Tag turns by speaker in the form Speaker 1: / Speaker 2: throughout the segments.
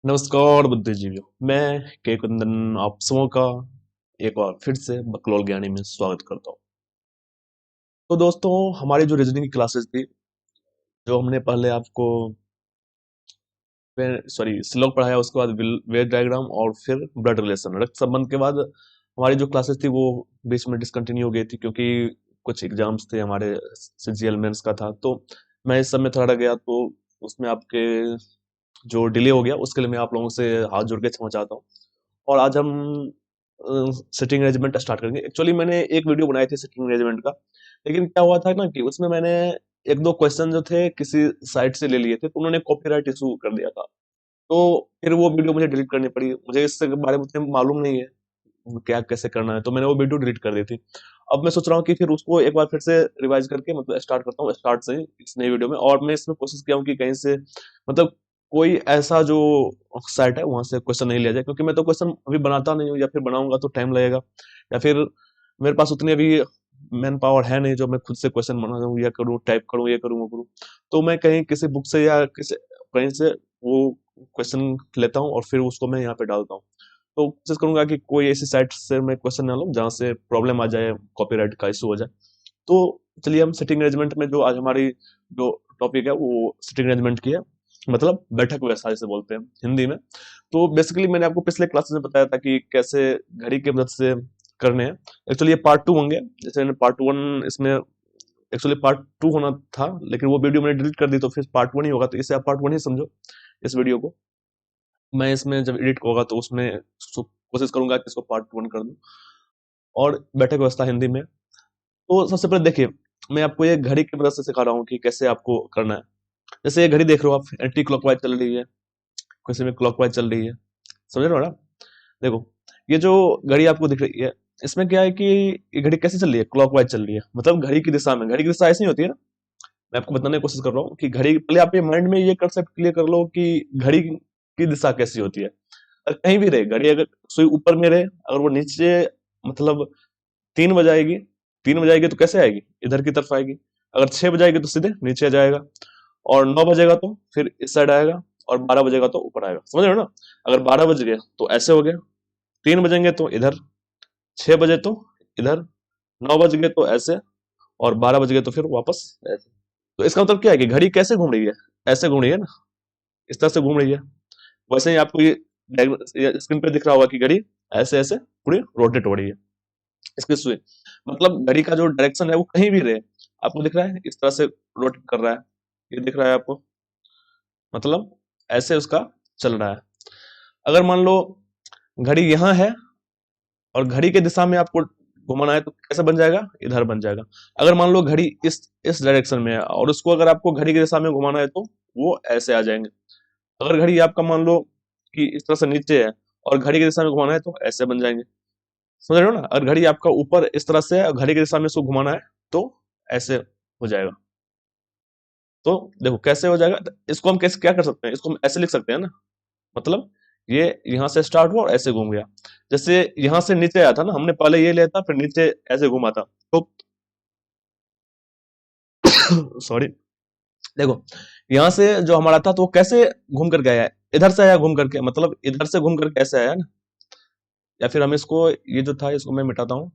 Speaker 1: नमस्कार बुद्धिजीवियों। मैं के कुंदन आप सबों का एक बार फिर से बकलोल ज्ञानी में स्वागत करता हूँ। तो दोस्तों, हमारी जो रीजनिंग की क्लासेस थी, जो हमने पहले आपको श्लोक पढ़ाया, उसके बाद वेव डायग्राम और फिर ब्लड रिलेशन रक्त संबंध के बाद हमारी जो क्लासेस थी वो बीच में डिसकंटिन्यू हो गई थी, क्योंकि कुछ एग्जाम्स थे हमारे, सीजीएल मेंस का था। तो मैं इस समय थोड़ा गया, तो उसमें आपके जो डिले हो गया उसके लिए मैं आप लोगों से हाथ जोड़ के क्षमा चाहता हूँ। और आज हम सिटिंग अरेंजमेंट स्टार्ट करेंगे। एक्चुअली मैंने एक वीडियो बनाई थी सिटिंग अरेंजमेंट का, लेकिन क्या हुआ था ना कि उसमें मैंने एक दो क्वेश्चन जो थे किसी साइट से ले लिए थे, तो उन्होंने कॉपीराइट इशू कर दिया था। तो फिर वो वीडियो मुझे डिलीट करनी पड़ी। मुझे इसके बारे में उतने मालूम नहीं है क्या कैसे करना है, तो मैंने वो वीडियो डिलीट कर दी थी। अब मैं सोच रहा हूँ कि फिर उसको एक बार फिर से रिवाइज करके मतलब स्टार्ट करता हूँ स्टार्ट से ही इस नई वीडियो में। और मैं इसमें कोशिश किया हूँ कि कहीं से मतलब कोई ऐसा जो साइट है वहां से क्वेश्चन नहीं लिया जाए, क्योंकि मैं तो क्वेश्चन अभी बनाता नहीं हूँ, या फिर बनाऊंगा तो टाइम लगेगा, या फिर मेरे पास उतनी अभी मैन पावर है नहीं जो मैं खुद से क्वेश्चन बनाऊं या करूँ, टाइप करूँ, ये करूँ वो करूँ। तो मैं कहीं किसी बुक से या किसी कहीं से वो क्वेश्चन लेता हूँ और फिर उसको मैं यहाँ पे डालता हूँ। तो कोशिश करूंगा कि कोई ऐसी साइट से मैं क्वेश्चन ना लूं जहां से प्रॉब्लम आ जाए, कॉपीराइट का इशू हो जाए। तो चलिए, हम सिटिंग अरेंजमेंट में जो आज हमारी जो टॉपिक है वो सिटिंग अरेंजमेंट की है, मतलब बैठक व्यवस्था जिसे बोलते हैं हिंदी में। तो बेसिकली मैंने आपको पिछले क्लासेस में बताया था कि कैसे घड़ी की मदद से करने हैं। एक्चुअली ये पार्ट टू होंगे, जैसे मैंने पार्ट वन इसमें एक्चुअली पार्ट टू होना था, लेकिन वो वीडियो मैंने डिलीट कर दी, तो फिर पार्ट वन ही होगा। तो इसे आप पार्ट वन ही समझो इस वीडियो को। मैं इसमें जब एडिट होगा तो उसमें कोशिश करूंगा कि इसको पार्ट वन कर दूं। और बैठक व्यवस्था हिंदी में, तो सबसे पहले देखिए, मैं आपको ये घड़ी की मदद से सिखा रहा हूँ कि कैसे आपको करना है। जैसे ये घड़ी देख रहे हो आप, एंटी क्लॉकवाइज चल रही है, किसी में क्लॉकवाइज चल रही है, समझ रहे हो ना? देखो, ये जो घड़ी आपको दिख रही है, इसमें क्या है कि ये घड़ी कैसे चल रही है? क्लॉकवाइज चल रही है, मतलब घड़ी की दिशा में। घड़ी की दिशा ऐसी नहीं होती है ना। मैं आपको बताने की कोशिश कर रहा हूँ कि घड़ी, पहले आप ये माइंड में ये कंसेप्ट क्लियर कर लो कि घड़ी की दिशा कैसी होती है। अगर कहीं भी रहे घड़ी, अगर सुई ऊपर में रहे, अगर वो नीचे मतलब 3 बजाएगी, 3 बजाएगी तो कैसे आएगी? इधर की तरफ आएगी। अगर 6 बजाएगी तो सीधे नीचे आ जाएगा। और 9 बजेगा तो फिर इस साइड आएगा। और 12 बजेगा तो ऊपर आएगा, समझ रहे हो ना? अगर 12 बज गए तो ऐसे हो गया, 3 बजेंगे तो इधर, 6 बजे तो इधर, 9 बज गए तो ऐसे, और 12 बज गए तो फिर वापस ऐसे। तो इसका मतलब क्या है कि घड़ी कैसे घूम रही है? ऐसे घूम रही है ना, इस तरह से घूम रही है। वैसे ही आपको ये स्क्रीन पे दिख रहा होगा कि घड़ी ऐसे ऐसे पूरी रोटेट हो रही है। इसकी सुई, मतलब घड़ी का जो डायरेक्शन है वो कहीं भी रहे, आपको दिख रहा है इस तरह से रोटेट कर रहा है, ये दिख रहा है आपको, मतलब ऐसे उसका चल रहा है। अगर मान लो घड़ी यहाँ है और घड़ी के दिशा में आपको घुमाना है तो कैसे बन जाएगा? इधर बन जाएगा। अगर मान लो घड़ी इस डायरेक्शन में है और उसको अगर आपको घड़ी की दिशा में घुमाना है तो वो ऐसे आ जाएंगे। अगर घड़ी आपका मान लो कि इस तरह से नीचे है और घड़ी की दिशा में घुमाना है तो ऐसे बन जाएंगे, समझ रहे हो ना? अगर घड़ी आपका ऊपर इस तरह से है और घड़ी की दिशा में इसको घुमाना है तो ऐसे हो जाएगा। तो देखो कैसे हो जाएगा। इसको हम कैसे क्या कर सकते हैं, इसको हम ऐसे लिख सकते हैं ना, मतलब ये यहाँ से स्टार्ट हुआ और ऐसे घूम गया। जैसे यहाँ से नीचे आया था ना, हमने पहले ये लिया था फिर नीचे ऐसे घुमा था, तो सॉरी, देखो यहाँ से जो हमारा था तो वो कैसे घूम करके आया है? इधर से आया घूम करके, मतलब इधर से घूम करके ऐसे आया ना। या फिर हम इसको, ये जो था इसको मैं मिटाता हूँ।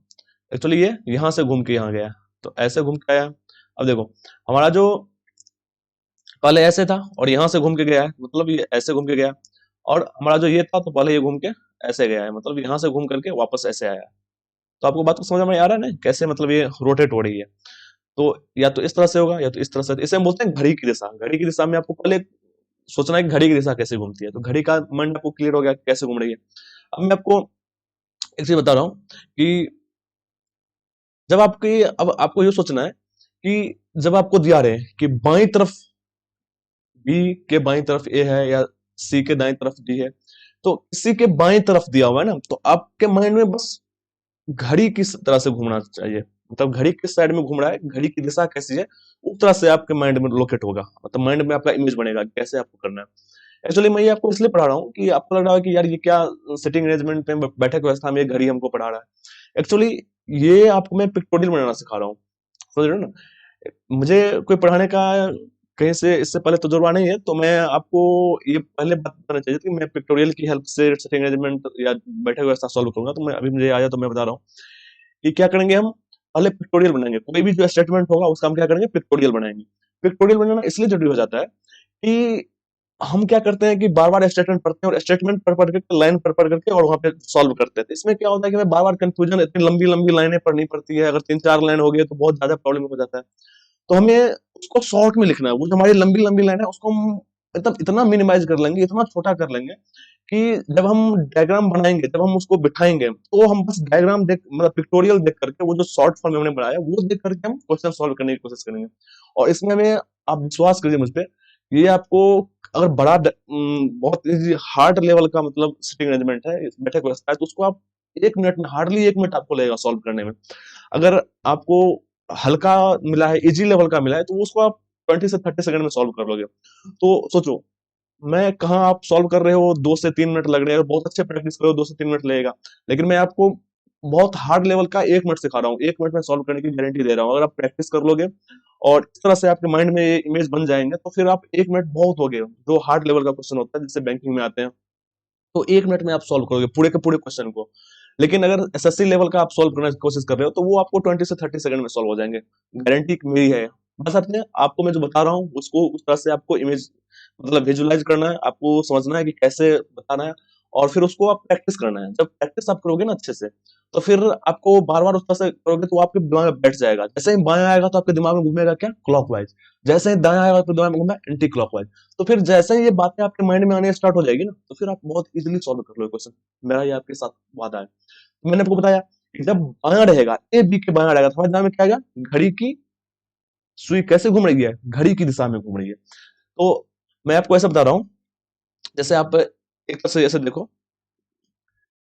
Speaker 1: एक्चुअली ये यहाँ से घूम के यहाँ गया, तो ऐसे घूम के आया। अब देखो, हमारा जो पहले ऐसे था और यहाँ से घूम के गया है, मतलब ये ऐसे घूम के गया। और हमारा जो ये था तो पहले ये घूम के ऐसे गया है, मतलब यहाँ से घूम करके वापस ऐसे आया है। तो आपको बात को समझ में आ रहा है ना कैसे मतलब ये रोटेट हो रही है? तो या तो इस तरह से होगा या तो इस तरह से। इसे हम बोलते हैं घड़ी की दिशा। घड़ी की दिशा में आपको पहले सोचना है कि घड़ी की दिशा कैसे घूमती है, तो घड़ी का मन आपको क्लियर हो गया कि कैसे घूम रही है। अब मैं आपको एक चीज बता रहा हूँ कि जब आपकी, अब आपको ये सोचना है कि जब आपको दिया रहे कि बाई तरफ बी के बाई तरफ ए है या सी के दाई तरफ डी है, तो किसी के बाई तरफ दिया हुआ है ना, तो आपके माइंड में बस घड़ी किस तरह से घूमना चाहिए, मतलब घड़ी किस साइड में घूम रहा है, घड़ी की दिशा कैसी है, उस तरह से आपके माइंड में लोकेट होगा, मतलब माइंड में आपका इमेज बनेगा कि कैसे आपको करना है। एक्चुअली मैं ये आपको इसलिए पढ़ा रहा हूँ कि आपको लग रहा है कि यार ये क्या सिटिंग अरेंजमेंट में, बैठक व्यवस्था में ये घड़ी हमको पढ़ा रहा है। एक्चुअली ये आपको मैं पिक्टोरियल बनाना सिखा रहा हूँ, समझ रहे हो ना? मुझे कोई पढ़ाने का कहीं से इससे पहले तजुर्बा नहीं है, तो मैं आपको ये पहले बात बताना चाहिए कि मैं पिक्टोरियल की हेल्प से सेटिंग अरेंजमेंट या बैठे हुए ऐसा सॉल्व करूंगा। तो मैं अभी मुझे आया तो मैं बता रहा हूँ कि क्या करेंगे हम। पहले पिक्टोरियल बनाएंगे, कोई भी जो स्टेटमेंट होगा उसका हम क्या करेंगे, पिक्टोरियल बनाएंगे। पिक्टोरियल बनाना इसलिए जरूरी हो जाता है कि हम क्या करते हैं कि बार बार स्टेटमेंट पढ़ते हैं और स्टेटमेंट पढ़ पढ़ करके लाइन पढ़ पढ़ करके और वहां पे सॉल्व करते हैं। तो इसमें क्या होता है कि हमें बार बार कंफ्यूजन, इतनी लंबी लंबी लाइनें पढ़नी पड़ती है। अगर 3-4 लाइन हो गई तो बहुत ज्यादा प्रॉब्लम हो जाता है। तो हमें उसको शॉर्ट में लिखना है। वो जो हमारी लंबी लंबी लाइन है उसको हम मतलब इतना मिनिमाइज कर लेंगे, इतना छोटा कर लेंगे कि जब हम डायग्राम बनाएंगे, जब हम उसको बिठाएंगे, तो हम बस डायग्राम देख मतलब पिक्टोरियल देख करके, वो जो शॉर्ट फॉर्म में हमने बनाया वो देख करके हम क्वेश्चन सॉल्व करने की कोशिश करेंगे। और इसमें में आप विश्वास करिए मुझ पे, ये आपको अगर बहुत हार्ड लेवल का मतलब सिटिंग अरेंजमेंट है, बैठे क्वेश्चन है, तो उसको आप 1 मिनट में, हार्डली 1 मिनट आपको लगेगा सॉल्व करने में। अगर आपको हल्का मिला है, इजी लेवल का मिला है, तो उसको आप 20 से 30 सेकंड में सॉल्व कर लोगे। तो सोचो, मैं कहाँ आप सॉल्व कर रहे हो 2 से 3 मिनट लग रहे हैं, बहुत अच्छे प्रैक्टिस करो 2 से 3 मिनट लगेगा। लेकिन मैं आपको बहुत हार्ड लेवल का 1 मिनट सिखा रहा हूँ, 1 मिनट में सॉल्व करने की गारंटी दे रहा हूँ। अगर आप प्रैक्टिस कर लोगे और इस तरह से आपके माइंड में ये इमेज बन जाएंगे, तो फिर आप 1 मिनट बहुत हो गए। जो हार्ड लेवल का क्वेश्चन होता है, जैसे बैंकिंग में आते हैं, तो 1 मिनट में आप सॉल्व करोगे पूरे के पूरे क्वेश्चन को। लेकिन अगर एसएससी लेवल का आप सॉल्व करने की कोशिश कर रहे हो, तो वो आपको 20 से 30 सेकंड में सॉल्व हो जाएंगे, गारंटी मेरी है। बस अपने आपको मैं जो बता रहा हूँ उसको उस तरह से आपको इमेज मतलब विजुलाइज करना है, आपको समझना है कि कैसे बताना है, और फिर उसको आप प्रैक्टिस करना है। जब प्रैक्टिस आप करोगे ना अच्छे से, तो फिर आपको बार बार उस तरह से करोगे तो वो आपके दिमाग में बैठ जाएगा। जैसे ही बायां आएगा तो आपके दिमाग में घूमेगा क्या, क्लॉकवाइज। जैसे ही दायां आएगा तो दिमाग में घूमेगा एंटी क्लॉकवाइज। तो फिर जैसे ही ये बातें आपके माइंड में आने स्टार्ट हो जाएगी ना, तो फिर आप बहुत इजीली सॉल्व कर लोगे क्वेश्चन। मेरा ये आपके साथ वादा है। तो मैंने आपको बताया कि जब बायां रहेगा, ए बी के बायां रहेगा, तो हमारे दिमाग में क्या आएगा, घड़ी की सुई कैसे घूम रही है, घड़ी की दिशा में घूम रही है। तो मैं आपको ऐसा बता रहा हूँ, जैसे आप एक तरह से ऐसे देखो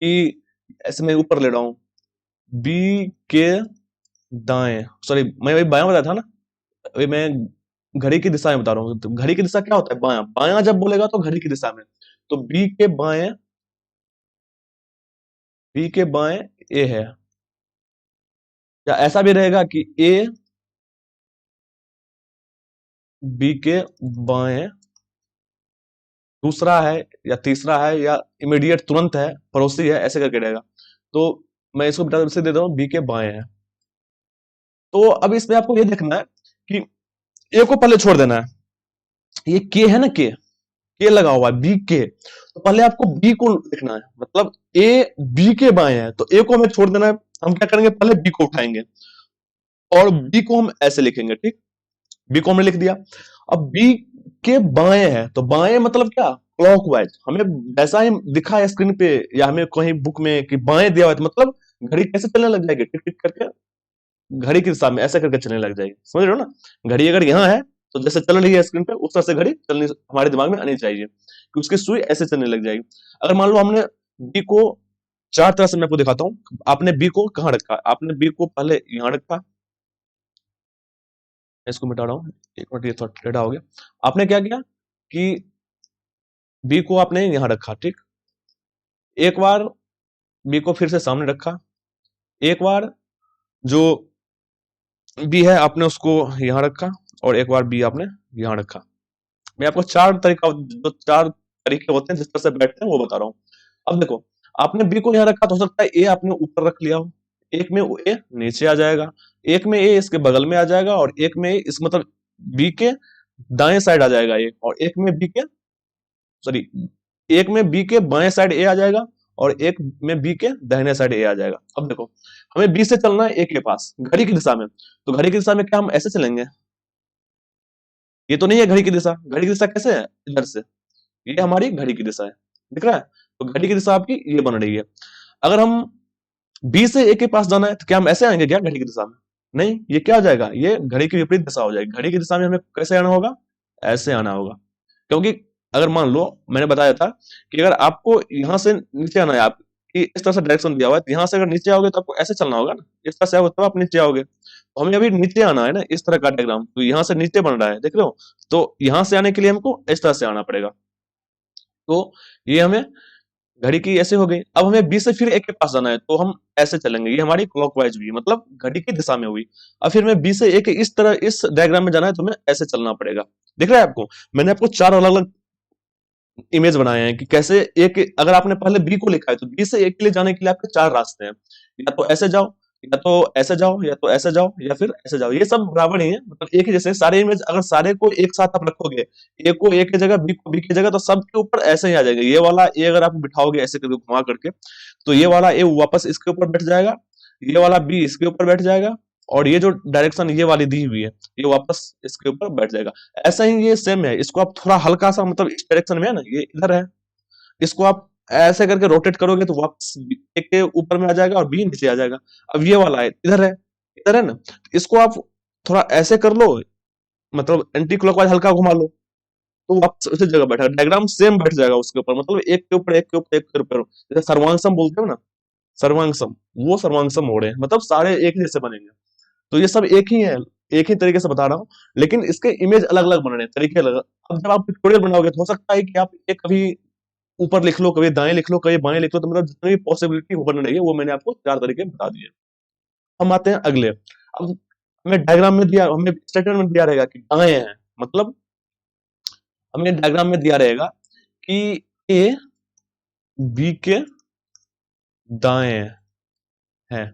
Speaker 1: कि ऐसे मैं ऊपर ले रहा हूँ, बी के दाएं, सॉरी मैं वही बायां बताया था ना, अभी मैं घड़ी की दिशा में बता रहा हूँ। तो घड़ी की दिशा क्या होता है, बायां। बायां जब बोलेगा तो घड़ी की दिशा में, तो बी के बाएं ए है। या ऐसा भी रहेगा कि ए बी के बाएं दूसरा है या तीसरा है या इमीडिएट तुरंत है, पड़ोसी है, ऐसे करके रहेगा। तो मैं इसको बता से देता हूँ बी के बाएं है। तो अब इसमें आपको ये देखना है कि ए को पहले छोड़ देना है। ये के है ना, के लगा हुआ है, बी के, तो पहले आपको बी को लिखना है। मतलब ए बी के बाएं है, तो ए को हमें छोड़ देना है। हम क्या करेंगे, पहले बी को उठाएंगे और बी को हम ऐसे लिखेंगे, ठीक। बी को हमने लिख दिया। अब बी के बाएं है, तो बाएं मतलब क्या, क्लॉकवाइज। हमें वैसा ही दिखा है स्क्रीन पे या हमें कहीं बुक में कि बाएं दिया हुआ है, तो मतलब घड़ी कैसे चलने लग जाएगी, टिक टिक करके घड़ी के दिशा में ऐसे करके चलने लग जाएगी। समझ रहे हो ना, घड़ी अगर यहाँ है तो जैसे चल रही है स्क्रीन पे, उस तरह से घड़ी चलनी हमारे दिमाग में आनी चाहिए कि उसकी सुई ऐसे चलने लग जाएगी। अगर मान लो हमने बी को 4 तरह से, मैं आपको दिखाता हूँ। आपने बी को कहाँ रखा, आपने बी को पहले यहाँ रखा, मैं इसको मिटा रहा हूँ, 1 मिनट, ये थोड़ा टेढ़ा हो गया। आपने क्या किया कि बी को आपने यहाँ रखा, ठीक। एक बार बी को फिर से सामने रखा, एक बार जो बी है आपने उसको यहाँ रखा, और एक बार बी आपने यहाँ रखा। मैं आपको 4 तरीके होते हैं जिस तरह से बैठते हैं वो बता रहा हूँ। अब देखो, आपने बी को यहाँ रखा तो हो सकता है ए आपने ऊपर रख लिया हो, एक में ए नीचे आ जाएगा, एक में ए इसके बगल में आ जाएगा, और एक में इस मतलब बी के दाएं साइड आ जाएगा ए, और एक में बी के सॉरी एक में बी के बाएं साइड ए आ जाएगा, और एक में बी के दाहिने साइड ए आ जाएगा। अब देखो, हमें बी से चलना है ए के पास घड़ी की दिशा में, तो घड़ी की दिशा में क्या हम ऐसे चलेंगे, ये तो नहीं है घड़ी की दिशा। घड़ी की दिशा कैसे है, इधर से, ये हमारी घड़ी की दिशा है, दिख रहा है। तो घड़ी की दिशा आपकी ये बन रही है। अगर हम बी से ए के पास जाना है तो क्या हम ऐसे आएंगे क्या घड़ी की दिशा में, नहीं, ये क्या हो जाएगा, ये घड़ी की विपरीत दिशा हो जाएगी। घड़ी की दिशा में हमें कैसे आना होगा, ऐसे आना होगा। क्योंकि अगर मान लो मैंने बताया था कि अगर आपको यहां से नीचे आना है, आप कि इस तरह से डायरेक्शन दिया हुआ है, तो यहां से अगर नीचे आओगे तो आपको ऐसे चलना होगा ना, इस तरह से आओगे तब आप नीचे आओगे। तो हमें अभी नीचे आना है ना, इस तरह का डायग्राम, तो यहां से नीचे बन रहा है, देख रहे हो। तो यहां से आने के लिए हमको इस तरह से आना पड़ेगा। तो ये हमें घड़ी की ऐसे हो गई। अब हमें बी से फिर ए के पास जाना है, तो हम ऐसे चलेंगे, ये हमारी क्लॉकवाइज भी, मतलब घड़ी की दिशा में हुई। अब फिर हमें बी से ए के इस तरह इस डायग्राम में जाना है, तो हमें ऐसे चलना पड़ेगा। दिख रहा है आपको? मैंने आपको चार अलग अलग इमेज बनाए हैं कि कैसे एक, अगर आपने पहले बी को लिखा है तो बी से ए के लिए जाने के लिए आपके चार रास्ते हैं, या तो ऐसे जाओ, या तो ऐसे जाओ, या तो ऐसे जाओ, या फिर ऐसे जाओ। ये सब बराबर ही है, मतलब एक ही जैसे सारे इमेज, अगर सारे को एक साथ आप रखोगे, ए को ए की जगह, बी को बी की जगह, तो सबके ऊपर ऐसे ही आ जाएगा। ये वाला ए अगर आप बिठाओगे ऐसे करके घुमा करके, तो ये वाला ए वापस इसके ऊपर बैठ जाएगा, ये वाला बी इसके ऊपर बैठ जाएगा, और ये जो डायरेक्शन ये वाली दी हुई है, ये वापस इसके ऊपर बैठ जाएगा। ऐसा ही ये सेम है, इसको आप थोड़ा हल्का सा, मतलब इस डायरेक्शन में है ना, ये इधर है, इसको आप ऐसे करके रोटेट करोगे तो वापस ए के ऊपर में आ जाएगा और बी नीचे आ जाएगा। अब ये वाला है इधर है ना, तो इसको आप थोड़ा ऐसे कर लो, मतलब एंटी क्लॉकवाइज हल्का घुमा लो, तो वापस उसी जगह बैठा, डायग्राम सेम बैठ जाएगा उसके ऊपर, मतलब एक के ऊपर एक के ऊपर एक के ऊपर, जैसे सर्वांगसम बोलते हो ना, सर्वांगसम, वो सर्वांगसम हो रहे हैं, मतलब सारे एक ही जैसे बनेंगे। तो ये सब एक ही है, एक ही तरीके से बता रहा हूँ, लेकिन इसके इमेज अलग अलग बन रहे हैं, तरीके अलग। अब जब आप ट्यूटोरियल बनाओगे तो हो सकता है कि आप एक कभी ऊपर लिख लो, कभी दाएं लिख लो, कभी बाएं लिख लो, तो मतलब जितनी भी पॉसिबिलिटी बन रही है वो मैंने आपको चार तरीके बता दिए। हम आते हैं अगले। अब हमें डायग्राम में दिया, हमें स्टेटमेंट में दिया रहेगा कि दाएं हैं, मतलब हमें डायग्राम में दिया रहेगा कि ए बी के दाएं है।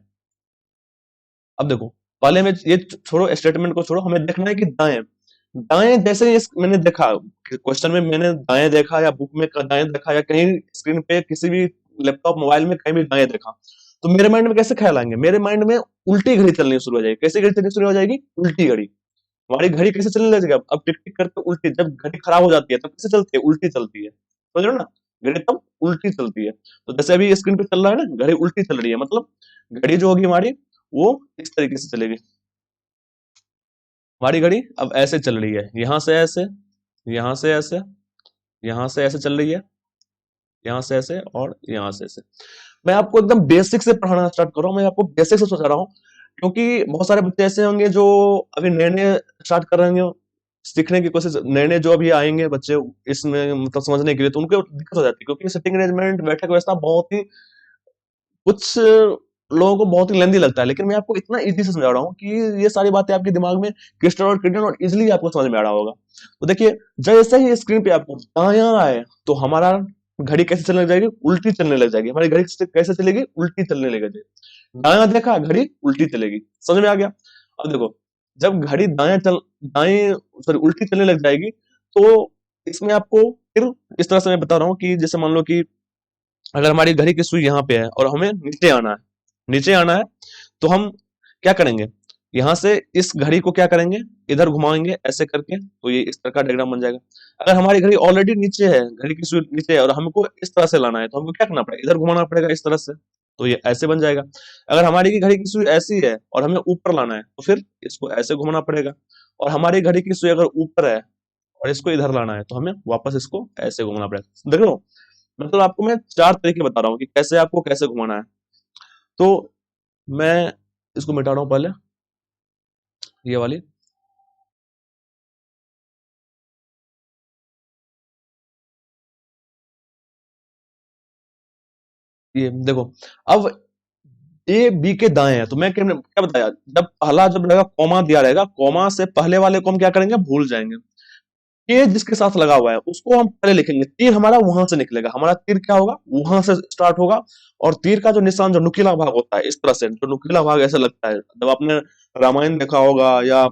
Speaker 1: अब देखो, पहले हमें ये छोड़ो, स्टेटमेंट को छोड़ो, हमें देखना है कि दाएं, दाएं जैसे ही मैंने देखा क्वेश्चन में, मैंने दाएं देखा या बुक में दाएं देखा या कहीं स्क्रीन पे किसी भी लैपटॉप मोबाइल में कहीं भी दाएं देखा, तो मेरे माइंड में कैसे ख्याल आएंगे? मेरे माइंड में उल्टी घड़ी चलनी शुरू हो जाएगी। कैसे घड़ी चलनी शुरू हो जाएगी? उल्टी घड़ी। हमारी घड़ी कैसे चलने लगेगी? अब टिक टिक करके उल्टी, जब घड़ी खराब हो जाती है तब कैसे चलती है? उल्टी चलती है, समझ रहे हो ना? घड़ी तब उल्टी चलती है। तो जैसे अभी स्क्रीन पे चल रहा है ना, घड़ी उल्टी चल रही है, मतलब घड़ी जो होगी हमारी, वो इस तरीके से चलेगी। हमारी घड़ी अब ऐसे चल रही है, यहां से ऐसे, यहां से ऐसे, यहां से ऐसे चल रही है, यहां से ऐसे, और यहां से ऐसे। मैं आपको एकदम बेसिक से पढ़ाना स्टार्ट कर रहा हूँ, मैं आपको बेसिक से समझा रहा हूँ, क्योंकि बहुत सारे बच्चे ऐसे होंगे जो अभी नए नए स्टार्ट कर रहे होंगे सीखने की कोशिश, नए नए जो अभी आएंगे बच्चे इसमें, मतलब समझने के लिए, तो उनको दिक्कत हो जाती है, क्योंकि सिटिंग अरेंजमेंट, बैठक व्यवस्था बहुत ही, कुछ लोगों को बहुत ही लेंदी लगता है, लेकिन मैं आपको इतना इजी से समझा रहा हूँ कि ये सारी बातें आपके दिमाग में क्रिस्टल और क्रिस्टल और इजिली आपको समझ में आ रहा होगा। तो देखिए, जैसे ही स्क्रीन पे आपको दायां आए, तो हमारा घड़ी कैसे चलने लग जाएगी? उल्टी चलने लग जाएगी। हमारी घड़ी कैसे चलेगी? उल्टी चलने लग जाएगी। दायां देखा, घड़ी उल्टी चलेगी। समझ में आ गया? अब देखो, जब घड़ी दाएं सॉरी उल्टी चलने लग जाएगी, तो इसमें आपको फिर इस तरह से मैं बता रहा हूँ कि जैसे मान लो कि अगर हमारी घड़ी की सुई यहाँ पे है और हमें नीचे आना है, नीचे आना है, तो हम क्या करेंगे? यहां से इस घड़ी को क्या करेंगे? इधर घुमाएंगे ऐसे करके, तो ये इस तरह का डायग्राम बन जाएगा। अगर हमारी घड़ी ऑलरेडी नीचे है, घड़ी की सुई नीचे है, और हमको इस तरह से लाना है, तो हमको क्या करना पड़ेगा? इधर घुमाना पड़ेगा इस तरह से, तो ये ऐसे बन जाएगा। अगर हमारी की घड़ी की सुई ऐसी है और हमें ऊपर लाना है, तो फिर इसको ऐसे घुमाना पड़ेगा। और हमारी घड़ी की सुई अगर ऊपर है और इसको इधर लाना है, तो हमें वापस इसको ऐसे घुमाना पड़ेगा। देख लो, मतलब आपको मैं चार तरीके बता रहा हूँ कि कैसे आपको कैसे घुमाना है। तो मैं इसको मिटा रहा हूँ पहले, ये वाली। ये देखो, अब ए बी के दाएं है, तो मैं क्या क्या बताया, जब पहला जब लगा कॉमा दिया रहेगा, कॉमा से पहले वाले को हम क्या करेंगे? भूल जाएंगे। ये जिसके साथ लगा हुआ है उसको हम पहले लिखेंगे, तीर हमारा वहां से निकलेगा, हमारा तीर क्या होगा? वहां से स्टार्ट होगा। और तीर का जो निशान, जो नुकीला भाग होता है, इस तरह से जो नुकीला भाग ऐसा लगता है, जब आपने रामायण देखा होगा या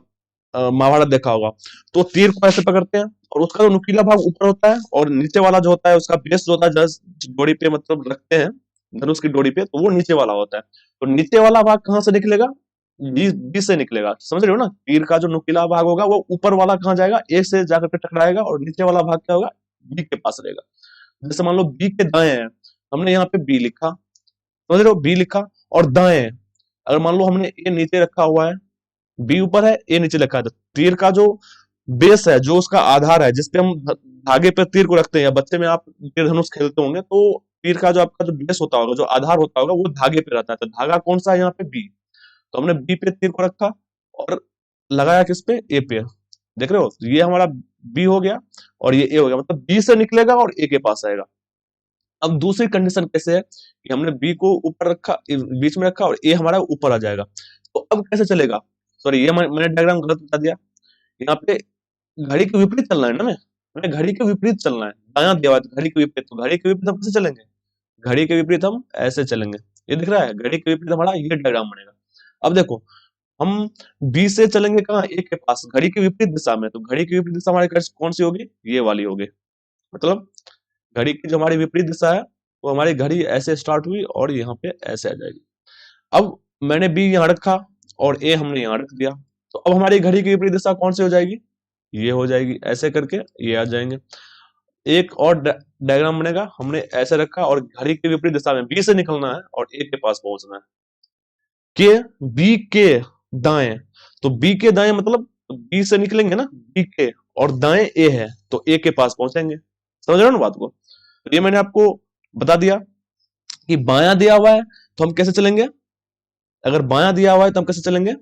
Speaker 1: महाभारत देखा होगा, तो तीर को ऐसे पकड़ते हैं, और उसका जो नुकीला भाग ऊपर होता है, और नीचे वाला जो होता है उसका बेस जो होता है, जस्ट डोरी पे मतलब रखते हैं, धनुष की डोरी पे, तो वो नीचे वाला होता है। तो नीचे वाला भाग कहाँ से निकलेगा? बी बी से निकलेगा। समझ रहे हो ना? तीर का जो नुकीला भाग होगा वो ऊपर वाला कहाँ जाएगा? ए से जाकर के टकराएगा, और नीचे वाला भाग क्या होगा? बी के पास रहेगा। जैसे मान लो बी के दाएं है, हमने यहाँ पे बी लिखा, समझ रहे हो? बी लिखा, और दाएं, अगर मान लो हमने ए नीचे रखा हुआ है, बी ऊपर है, ए नीचे रखा है, तो तीर का जो बेस है, जो उसका आधार है, जिसपे हम धागे पे तीर को रखते हैं, या बच्चे में आप तीर धनुष खेलते होंगे, तो तीर का जो आपका जो बेस होता होगा, जो आधार होता होगा, वो धागे पे रहता है। तो धागा कौन सा है यहाँ पे? बी। तो हमने बी पे तीर को रखा और लगाया किस पे? ए पे। देख रहे हो? ये हमारा बी हो गया और ये ए हो गया, मतलब बी से निकलेगा और ए के पास आएगा। अब दूसरी कंडीशन कैसे है कि हमने बी को ऊपर रखा, बीच में रखा, और ए हमारा ऊपर आ जाएगा। तो अब कैसे चलेगा? सॉरी, ये मैंने डायग्राम गलत बता दिया। यहाँ पे घड़ी के विपरीत चलना है ना, मैंने घड़ी के विपरीत चलना है, दायां दिया हुआ है तो घड़ी के विपरीत, तो घड़ी के विपरीत हम कैसे चलेंगे? घड़ी के विपरीत हम ऐसे चलेंगे। ये दिख रहा है, घड़ी के विपरीत हमारा ये डायग्राम बनेगा। अब देखो, हम बी से चलेंगे कहाँ? ए के पास, घड़ी के विपरीत दिशा में। तो घड़ी की विपरीत दिशा हमारी कौन सी होगी? ये वाली होगी। मतलब घड़ी की जो हमारी विपरीत दिशा है, वो हमारी घड़ी ऐसे स्टार्ट हुई और यहाँ पे ऐसे आ जाएगी। अब मैंने बी यहाँ रखा और ए हमने यहाँ रख दिया, तो अब हमारी घड़ी की विपरीत दिशा कौन सी हो जाएगी? ये हो जाएगी। ऐसे करके ये आ जाएंगे। एक और डायग्राम बनेगा, हमने ऐसे रखा और घड़ी के विपरीत दिशा में बी से निकलना है और ए के पास पहुंचना है। के बी के दाएं, तो बी के दाएं मतलब बी से निकलेंगे ना, बी के, और दाएं ए है तो ए के पास पहुंचेंगे। समझ रहे हो ना बात को? तो ये मैंने आपको बता दिया कि बायां दिया हुआ है तो हम कैसे चलेंगे? अगर बायां दिया हुआ है तो हम कैसे चलेंगे?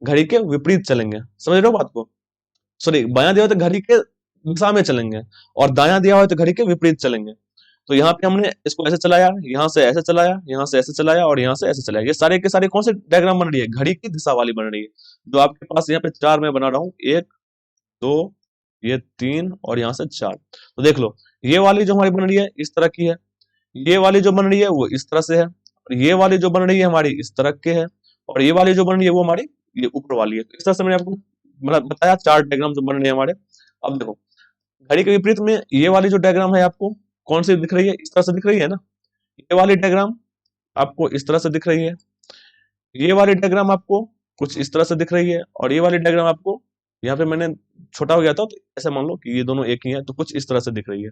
Speaker 1: घड़ी के विपरीत चलेंगे। समझ रहे हो बात को? सॉरी, बायां दिया हुआ है तो घड़ी के दिशा में चलेंगे, और दायां दिया हुआ है तो घड़ी के विपरीत चलेंगे। तो यहाँ पे हमने इसको ऐसे चलाया, यहाँ से ऐसे चलाया, यहाँ से ऐसे चलाया, और यहाँ से ऐसे चलाया। ये सारे के सारे कौन से डायग्राम बन रही है? घड़ी की दिशा वाली बन रही है। जो आपके पास यहाँ पे चार मैं बना रहा हूँ, एक, दो, ये तीन, और यहाँ से चार। तो देख लो, ये वाली जो हमारी बन रही है इस तरह की है, ये वाली जो बन रही है वो इस तरह से है, और ये वाली जो बन रही है हमारी इस तरह के है, और ये वाली जो बन रही है वो हमारी ये ऊपर वाली है। तो इस तरह से मैंने आपको मतलब बताया चार डायग्राम जो बन रहे हैं हमारे। अब देखो, घड़ी के विपरीत में ये वाली जो डायग्राम है आपको कौन सी दिख रही है? इस तरह से दिख रही है ना। ये वाली डायग्राम आपको इस तरह से दिख रही है, ये वाली डायग्राम आपको कुछ इस तरह से दिख रही है, और ये वाली डायग्राम आपको, यहाँ पे मैंने छोटा हो गया था तो ऐसे मान लो कि ये दोनों एक ही है, तो कुछ इस तरह से दिख रही है।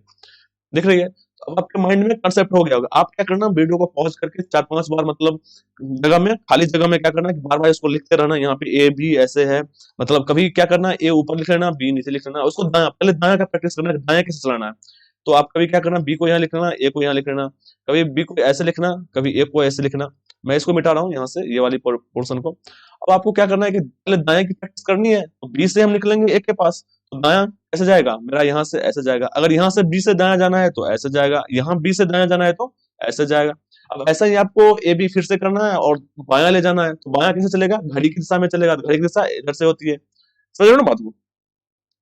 Speaker 1: दिख रही है? तो अब आपके माइंड में कंसेप्ट हो गया होगा। आप क्या करना, वीडियो को पॉज करके चार पांच बार, मतलब जगह में, खाली जगह में क्या करना है कि बार बार इसको लिखते रहना। यहाँ पे ए भी ऐसे है, मतलब कभी क्या करना, ए ऊपर लिख लेना, बी नीचे लिख लेना, उसको दाया, पहले दाया का प्रैक्टिस करना है, दाया कैसे चलाना है। तो आप कभी क्या करना, बी को यहाँ लिख लेना, ए को यहाँ लिख लेना, कभी बी को ऐसे लिखना, कभी ए को ऐसे लिखना। मैं इसको मिटा रहा हूँ यहाँ से, ये वाली पोर्शन को। अब आपको क्या करना है कि पहले दाएं की प्रैक्टिस करनी है, तो बी से हम निकलेंगे ए के पास, तो दाया कैसे जाएगा मेरा? यहाँ से ऐसे जाएगा। अगर यहाँ से बी से दाया जाना है तो ऐसे जाएगा, यहाँ बी से दाया जाना है तो ऐसे जाएगा। अब ऐसा ही आपको ए बी फिर से करना है और बायां ले जाना है, तो बायां कैसे चलेगा? घड़ी की दिशा में चलेगा, तो घड़ी की दिशा इधर से होती है। समझ रहे हो ना बात को?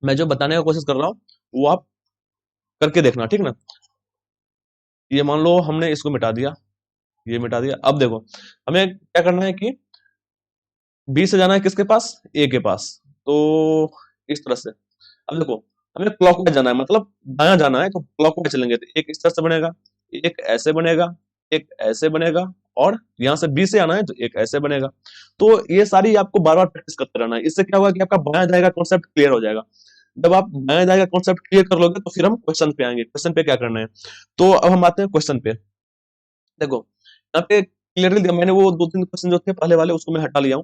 Speaker 1: मैं जो बताने का कोशिश कर रहा हूँ वो आप करके देखना, ठीक ना। ये मान लो हमने इसको मिटा दिया, ये मिटा दिया। अब देखो, हमें क्या करना है कि बी से जाना है किसके पास? ए के पास। तो इस तरह से, अब देखो, हमें क्लॉकवाइज जाना है, मतलब दायां जाना है, तो क्लॉकवाइज चलेंगे तो एक इस तरह से बनेगा, एक ऐसे बनेगा, एक ऐसे बनेगा, और यहाँ से बी से आना है तो एक ऐसे बनेगा। तो ये सारी आपको बार बार प्रैक्टिस करते रहना है। इससे क्या होगा कि आपका बायां जाएगा कॉन्सेप्ट क्लियर हो जाएगा। जब आप बायां जाएगा कॉन्सेप्ट क्लियर कर लोगे तो फिर हम क्वेश्चन पे आएंगे, क्वेश्चन पे क्या करना है। तो अब हम आते हैं क्वेश्चन पे। देखो, यहाँ पे क्लियरली दिया, मैंने वो दो तीन क्वेश्चन जो थे पहले वाले उसको मैं हटा लिया हूँ।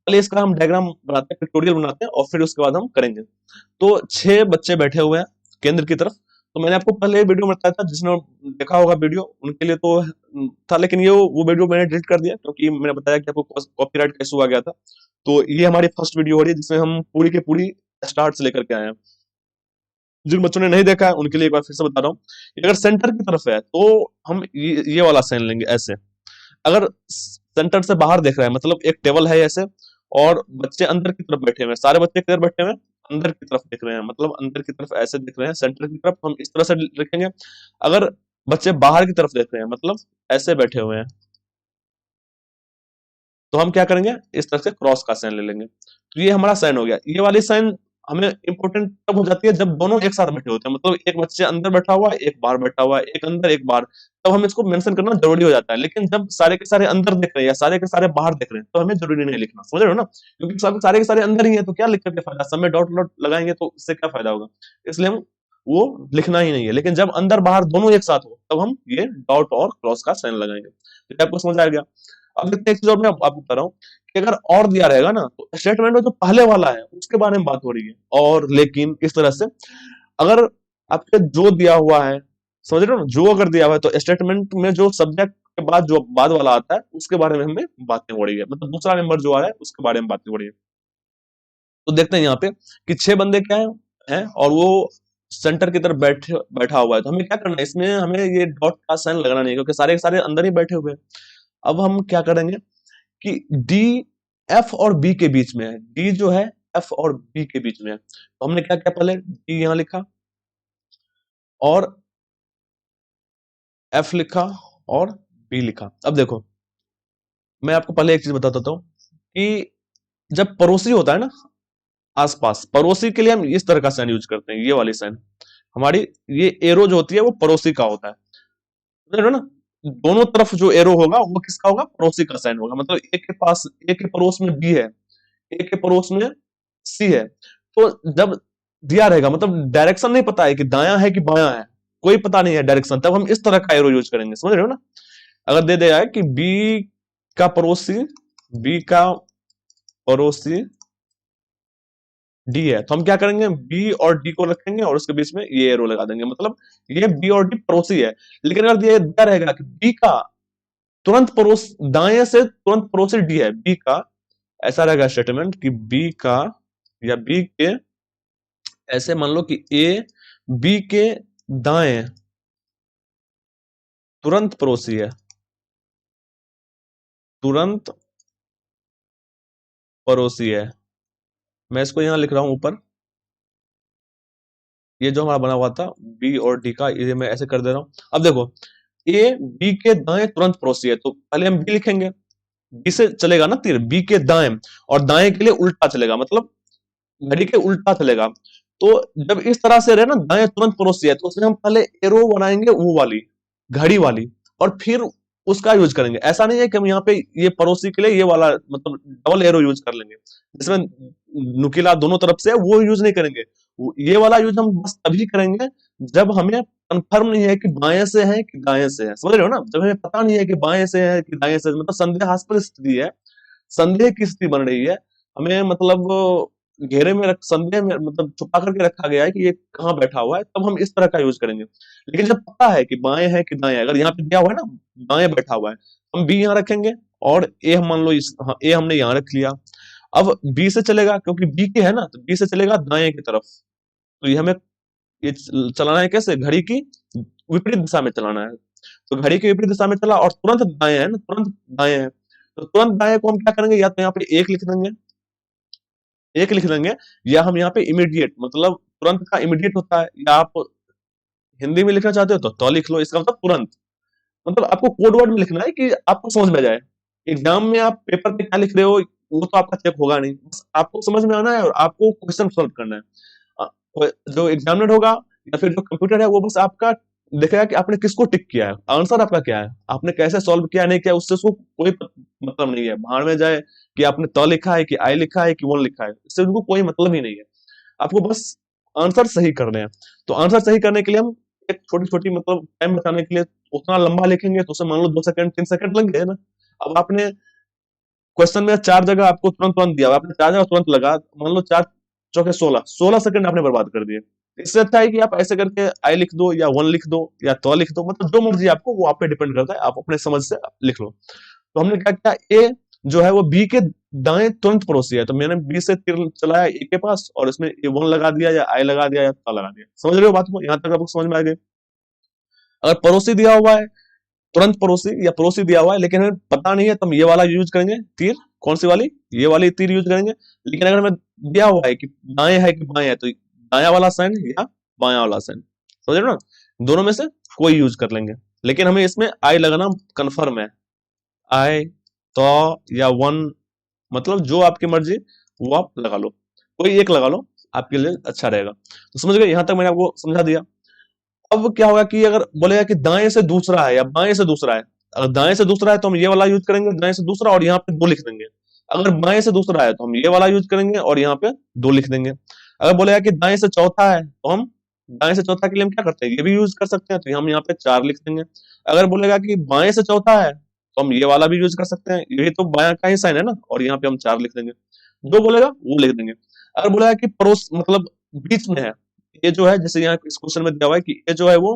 Speaker 1: पहले इसका हम डायग्राम बनाते हैं, पिक्टोरियल बनाते हैं, और फिर उसके बाद हम करेंगे। तो 6 बच्चे बैठे हुए हैं केंद्र की तरफ। तो मैंने आपको पहले वीडियो में बताया था, जिसने देखा होगा वीडियो उनके लिए तो था, लेकिन ये वो वीडियो मैंने डिलीट कर दिया क्योंकि मैंने बताया कि आपको कॉपीराइट का इशू आ गया था। तो ये हमारी फर्स्ट वीडियो हो रही है जिसमें हम पूरी की पूरी स्टार्ट से लेकर के आए हैं। जिन बच्चों ने नहीं देखा है उनके लिए एक बार फिर से बता रहा हूँ कि अगर सेंटर की तरफ है तो हम ये वाला साइन लेंगे ऐसे। अगर सेंटर से बाहर देख रहा है, मतलब एक टेबल है ऐसे, और बच्चे अंदर की तरफ बैठे हुए हैं, सारे बच्चे किधर बैठे हुए हैं? अंदर की तरफ देख रहे हैं, मतलब अंदर की तरफ ऐसे देख रहे हैं, सेंटर की तरफ हम इस तरह से लिखेंगे। अगर बच्चे बाहर की तरफ देख रहे हैं, मतलब ऐसे बैठे हुए हैं, तो हम क्या करेंगे? इस तरह से क्रॉस का साइन ले लेंगे। तो ये हमारा साइन हो गया। ये वाली साइन हमें इंपॉर्टेंट तब हो जाती है जब दोनों एक साथ बैठे होते हैं, मतलब एक बच्चे अंदर बैठा हुआ है, एक बाहर बैठा हुआ है, एक अंदर एक बाहर, तब हम इसको मेंशन करना जरूरी हो जाता है। लेकिन जब सारे के सारे अंदर देख रहे हैं या सारे के सारे बाहर देख रहे हैं तो हमें जरूरी नहीं लिखना। समझ रहे हो ना? क्योंकि सब सारे के सारे अंदर ही है तो क्या लिख करके फायदा? सब में डॉट डॉट लगाएंगे तो इससे क्या फायदा होगा? इसलिए हम वो लिखना ही नहीं है। लेकिन जब अंदर बाहर दोनों एक साथ हो तब हम ये डॉट और क्रॉस का साइन लगाएंगे। तो ये आपको समझ आ गया। अब देखते हैं एक चीज और मैं आपको बता रहा हूँ कि अगर और दिया रहेगा ना तो स्टेटमेंट में जो पहले वाला है उसके बारे में बात हो रही है, और लेकिन इस तरह से अगर आपके जो दिया हुआ है, समझ रहे हो ना, जो अगर दिया हुआ है तो स्टेटमेंट में जो सब्जेक्ट के बाद जो बाद वाला आता है उसके बारे में हमें बातें हो रही है, मतलब दूसरा नंबर जो आ रहा है उसके बारे में बातें हो रही है। तो देखते हैं यहाँ पे कि 6 बंदे क्या है, और वो सेंटर की तरफ बैठा हुआ है, तो हमें क्या करना है, इसमें हमें ये डॉट का साइन लगाना नहीं है, क्योंकि सारे के सारे अंदर ही बैठे हुए हैं। अब हम क्या करेंगे कि डी एफ और बी के बीच में है, डी जो है एफ और बी के बीच में है, तो हमने क्या किया, पहले डी यहां लिखा और एफ लिखा और बी लिखा। अब देखो, मैं आपको पहले एक चीज बता देता हूं कि जब पड़ोसी होता है ना, आसपास, पड़ोसी के लिए हम इस तरह का साइन यूज करते हैं, ये वाली साइन हमारी, ये एरो जो होती है वो पड़ोसी का होता है, समझ रहे हो ना। दोनों तरफ जो एरो होगा वो किसका होगा, पड़ोसी का साइन होगा। मतलब ए के पास, ए के पड़ोस में बी है, ए के पड़ोस में सी है, तो जब दिया रहेगा, मतलब डायरेक्शन नहीं पता है कि दायां है कि बायां है, कोई पता नहीं है डायरेक्शन, तब हम इस तरह का एरो यूज करेंगे, समझ रहे हो ना। अगर दे दिया है कि बी का पड़ोसी, बी का पड़ोसी डी है, तो हम क्या करेंगे, बी और डी को रखेंगे और उसके बीच में ये एरो लगा देंगे, मतलब ये बी और डी पड़ोसी है। लेकिन अगर ये दिया रहेगा कि बी का तुरंत पड़ोस, दाएं से तुरंत पड़ोसी डी है, बी का, ऐसा रहेगा स्टेटमेंट कि बी का या बी के, ऐसे मान लो कि ए बी के दाएं तुरंत पड़ोसी है, तुरंत पड़ोसी है। मैं इसको यहां लिख रहा हूं ऊपर, ये जो हमारा बना हुआ था बी और डी का, ये मैं ऐसे कर दे रहा हूं। अब देखो, ए बी के दाएं तुरंत पड़ोसी है, तो पहले हम बी लिखेंगे, बी से चलेगा ना तीर, बी के दाएं, और दाएं के लिए उल्टा चलेगा, मतलब घड़ी के उल्टा चलेगा। तो जब इस तरह से रहे ना, दाएं तुरंत पड़ोसी है, तो उसमें हम पहले एरो बनाएंगे वो वाली, घड़ी वाली, और फिर उसका यूज करेंगे। ऐसा नहीं है कि हम यहाँ पे ये पड़ोसी के लिए ये वाला, मतलब डबल एरो यूज कर लेंगे, जिसमें नुकीला दोनों तरफ से है, वो यूज नहीं करेंगे। ये वाला यूज हम बस तभी करेंगे जब हमें कंफर्म नहीं है कि बाएं से है कि दाएं से है, समझ रहे हो ना। जब हमें पता नहीं है कि बाएं से है कि दाएं से, मतलब संदेहास्पद स्थिति है, संदेह की स्थिति बन रही है, हमें मतलब घेरे में संदेह में, मतलब छुपा करके रखा गया है कि ये कहाँ बैठा हुआ है, तब हम इस तरह का यूज करेंगे। लेकिन जब पता है कि बाएं है कि दाएं है, अगर यहाँ पे दिया हुआ है ना दाएं बैठा हुआ है, हम बी यहाँ रखेंगे, और ए हम मान लो इस, हाँ, ए हमने यहाँ रख लिया। अब बी से चलेगा, क्योंकि बी के है ना, तो बी से चलेगा दाएं की तरफ, तो ये हमें ये चलाना है कैसे, घड़ी की विपरीत दिशा में चलाना है। तो घड़ी की विपरीत दिशा में चला और तुरंत दाएं है ना, तुरंत दाएं है, तो तुरंत दाएं को हम क्या करेंगे, या तो यहाँ पे एक लिख देंगे, एक लिख देंगे, या हम यहाँ पे इमीडिएट, मतलब तुरंत का इमीडिएट होता है, या आप हिंदी में लिखना चाहते हो तो लिख लो, इसका मतलब तुरंत। मतलब आपको कोड वर्ड में लिखना है कि आपको समझ में आ जाए। एग्जाम में आप पेपर पे क्या लिख रहे हो वो तो आपका चेक होगा नहीं, बस आपको समझ में आना है और आपको क्वेश्चन सॉल्व करना है। जो एग्जामिनर होगा या फिर जो कंप्यूटर है, वो बस आपका देखेगा कि आपने किसको टिक किया है, आंसर आपका क्या है, आपने कैसे सॉल्व किया नहीं किया, उससे उसको कोई मतलब नहीं है, भाड़ में जाए कि आपने त लिखा है कि आई लिखा है कि वन लिखा है, इससे उनको कोई मतलब ही नहीं है। आपको बस आंसर सही करने हैं। तो आंसर सही करने के लिए हम एक छोटी छोटी, मतलब टाइम बचाने के लिए उतना लंबा लिखेंगे, तो उसे मान लो 2 सेकंड 3 सेकंड लग गए ना। अब आपने क्वेश्चन में 4 जगह आपको तुरंत तुरंत दिया, आपने 4 जगह तुरंत लगा, मान लो 4 चौके 16, 16 सेकंड आपने बर्बाद कर दिए। इससे अच्छा है कि आप ऐसे करके आई लिख दो या वन लिख दो या तो लिख दो, मतलब जो मर्जी आपको, वो आप पे डिपेंड करता है, आप अपने समझ से लिख लो। तो हमने क्या किया, ए जो है वो बी के दाएं तुरंत पड़ोसी है, तो मैंने बी से तीर चलाया ए के पास, और इसमें ए वन लगा दिया या आई लगा दिया या ता लगा दिया। समझ रहे हो बात को, यहाँ तक आपको समझ में आ गई। अगर पड़ोसी दिया हुआ है, तुरंत पड़ोसी या पड़ोसी दिया हुआ है, लेकिन हमें पता नहीं है, तो हम ये वाला यूज करेंगे तीर, कौन सी वाली, ये वाली तीर यूज करेंगे। लेकिन अगर हमें दिया हुआ है कि दाएं है कि बाएं है, तो दाया वाला साइन या बाया वाला साइन, समझ रहे हो ना, दोनों में से कोई यूज कर लेंगे। लेकिन हमें इसमें आई लगाना कंफर्म है, आई तो या वन, मतलब जो आपकी मर्जी वो आप लगा लो, कोई एक लगा लो, आपके लिए अच्छा रहेगा। तो समझ गए, यहां तक मैंने आपको समझा दिया। अब क्या होगा कि अगर बोलेगा कि दाएं से दूसरा है या बाएं से दूसरा है, अगर दाएं से दूसरा है तो हम ये वाला यूज करेंगे, दाएं से दूसरा, और यहाँ पे दो लिख देंगे। अगर बाएं से दूसरा है तो हम ये वाला यूज करेंगे और यहाँ पे दो लिख देंगे। अगर बोलेगा कि दाएं से चौथा है, तो हम दाएं से चौथा के लिए हम क्या करते हैं, ये भी यूज कर सकते हैं, तो हम यहाँ पे 4 लिख देंगे। अगर बोलेगा कि बाएं से चौथा है, तो हम ये वाला भी यूज कर सकते हैं, ये तो बायां का ही साइन है ना, और यहाँ पे हम 4 लिख देंगे। जो बोलेगा वो लिख देंगे। अगर बोलेगा कि पड़ोस, मतलब बीच में है, ये जो है, जैसे यहाँ इस क्वेश्चन में दिया हुआ है कि ये जो है वो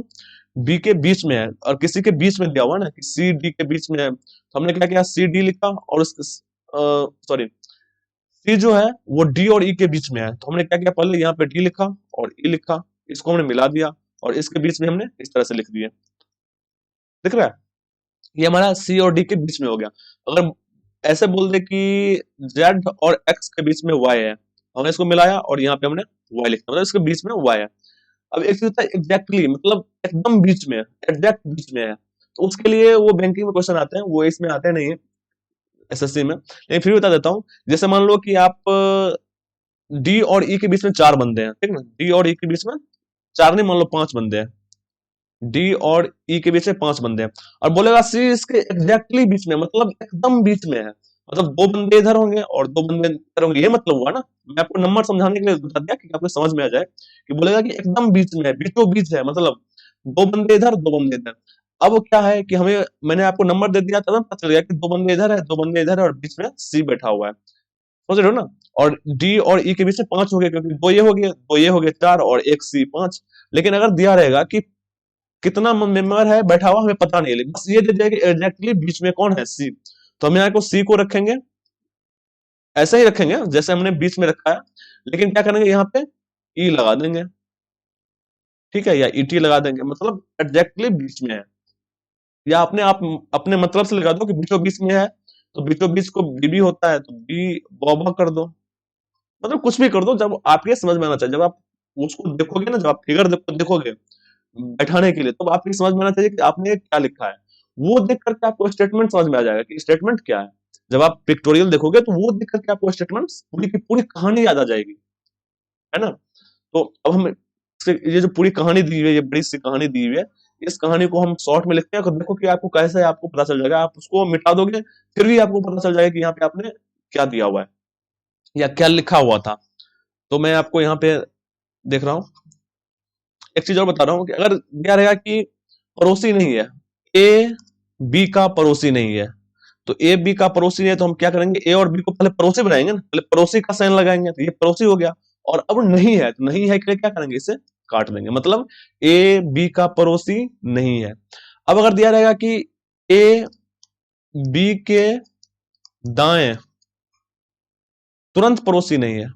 Speaker 1: बी के बीच में है, और किसी के बीच में दिया हुआ है ना कि सी डी के बीच में है, तो हमने क्या किया, सी डी लिखा, और सॉरी, सी जो है वो डी और ई के बीच में है, तो हमने क्या किया, पहले यहाँ पे डी लिखा और ई लिखा, इसको हमने मिला दिया और इसके बीच में हमने इस तरह से लिख दिया। दिख रहा है? ये हमारा सी और डी के बीच में हो गया। अगर ऐसे बोल दे कि जेड और एक्स के बीच में वाई है, हमने इसको मिलाया और यहाँ पे हमने वाई लिखा, मतलब इसके बीच में वाई है। अब एक चीज होता है एग्जैक्टली, मतलब एकदम बीच में, एग्जैक्ट बीच में है, तो उसके लिए वो बैंकिंग में क्वेश्चन आते हैं, वो इसमें आते नहीं है एसएससी में, लेकिन फिर भी बता देता हूँ। जैसे मान लो कि आप डी और ई के बीच में चार बंदे हैं, ठीक ना, डी और ई के बीच में चार नहीं, मान लो पांच बंदे हैं, डी और ई के बीच में पांच बंदे हैं, और बोलेगा सी इसके एग्जैक्टली बीच में, मतलब एकदम बीच में है, मतलब दो बंदे इधर होंगे और दो बंदे इधर होंगे, ये मतलब हुआ ना। मैं आपको नंबर समझाने के लिए बता दिया कि आपको समझ में आ जाए, कि बोलेगा कि एकदम बीच में है, बीचों बीच है, मतलब दो बंदे इधर दो बंदे इधर। अब क्या है कि हमें, मैंने आपको नंबर दे दिया, तब ना पता चल गया कि दो बंदे इधर है, दो बंदे इधर है, और बीच में सी बैठा हुआ है, समझ रहे हो ना। और डी और ई के बीच में पांच हो गए, क्योंकि दो ये हो गए, दो ये हो गए चार, और एक सी पांच। लेकिन अगर दिया रहेगा कि कितना मेंबर है बैठा हुआ, हमें पता नहीं है, बस ये दे दिया कि एग्जैक्टली बीच में कौन है, सी। तो हम यहाँ को सी को रखेंगे, ऐसे ही रखेंगे जैसे हमने बीच में रखा है, लेकिन क्या करेंगे यहाँ पे ई लगा देंगे, ठीक है, या ईटी लगा देंगे, मतलब एग्जैक्टली बीच में है। या अपने आप अपने मतलब से लगा दो कि बीचों बीच में है, तो बीचों बीच को बी भी होता है, तो बी बॉबा कर दो, मतलब कुछ भी कर दो, जब आपके समझ में आना चाहिए, जब आप उसको देखोगे ना, जब आप फिगर देखोगे बैठाने के लिए, तो आपकी समझ में आना चाहिए कि आपने क्या लिखा है। वो देख करके आपको स्टेटमेंट समझ में आ जाएगा कि स्टेटमेंट क्या है। जब आप पिक्टोरियल देखोगे तो वो देख करके आपको स्टेटमेंट पूरी की पूरी कहानी याद आ जाएगी, है ना। तो अब हम ये जो पूरी कहानी दी हुई है, ये बड़ी सी कहानी दी हुई है, इस कहानी को हम शॉर्ट में लिखते हैं, तो देखो कि आपको कैसे, आपको पता चल जाएगा, आप उसको मिटा दोगे फिर भी आपको पता चल जाएगा कि यहाँ पे आपने क्या दिया हुआ है या क्या लिखा हुआ था। तो मैं आपको यहाँ पे देख रहा हूँ, एक चीज और बता रहा हूँ कि अगर दिया रहेगा कि पड़ोसी नहीं है, ए बी का पड़ोसी नहीं है, तो ए बी का पड़ोसी नहीं है, तो हम क्या करेंगे, ए और बी को पहले पड़ोसी बनाएंगे ना, पहले पड़ोसी का साइन लगाएंगे, तो ये पड़ोसी हो गया। और अब नहीं है, तो नहीं है के लिए क्या करेंगे, इसे काट देंगे, मतलब ए बी का पड़ोसी नहीं है। अब अगर दिया रहेगा कि ए बी के दाएं तुरंत पड़ोसी नहीं है,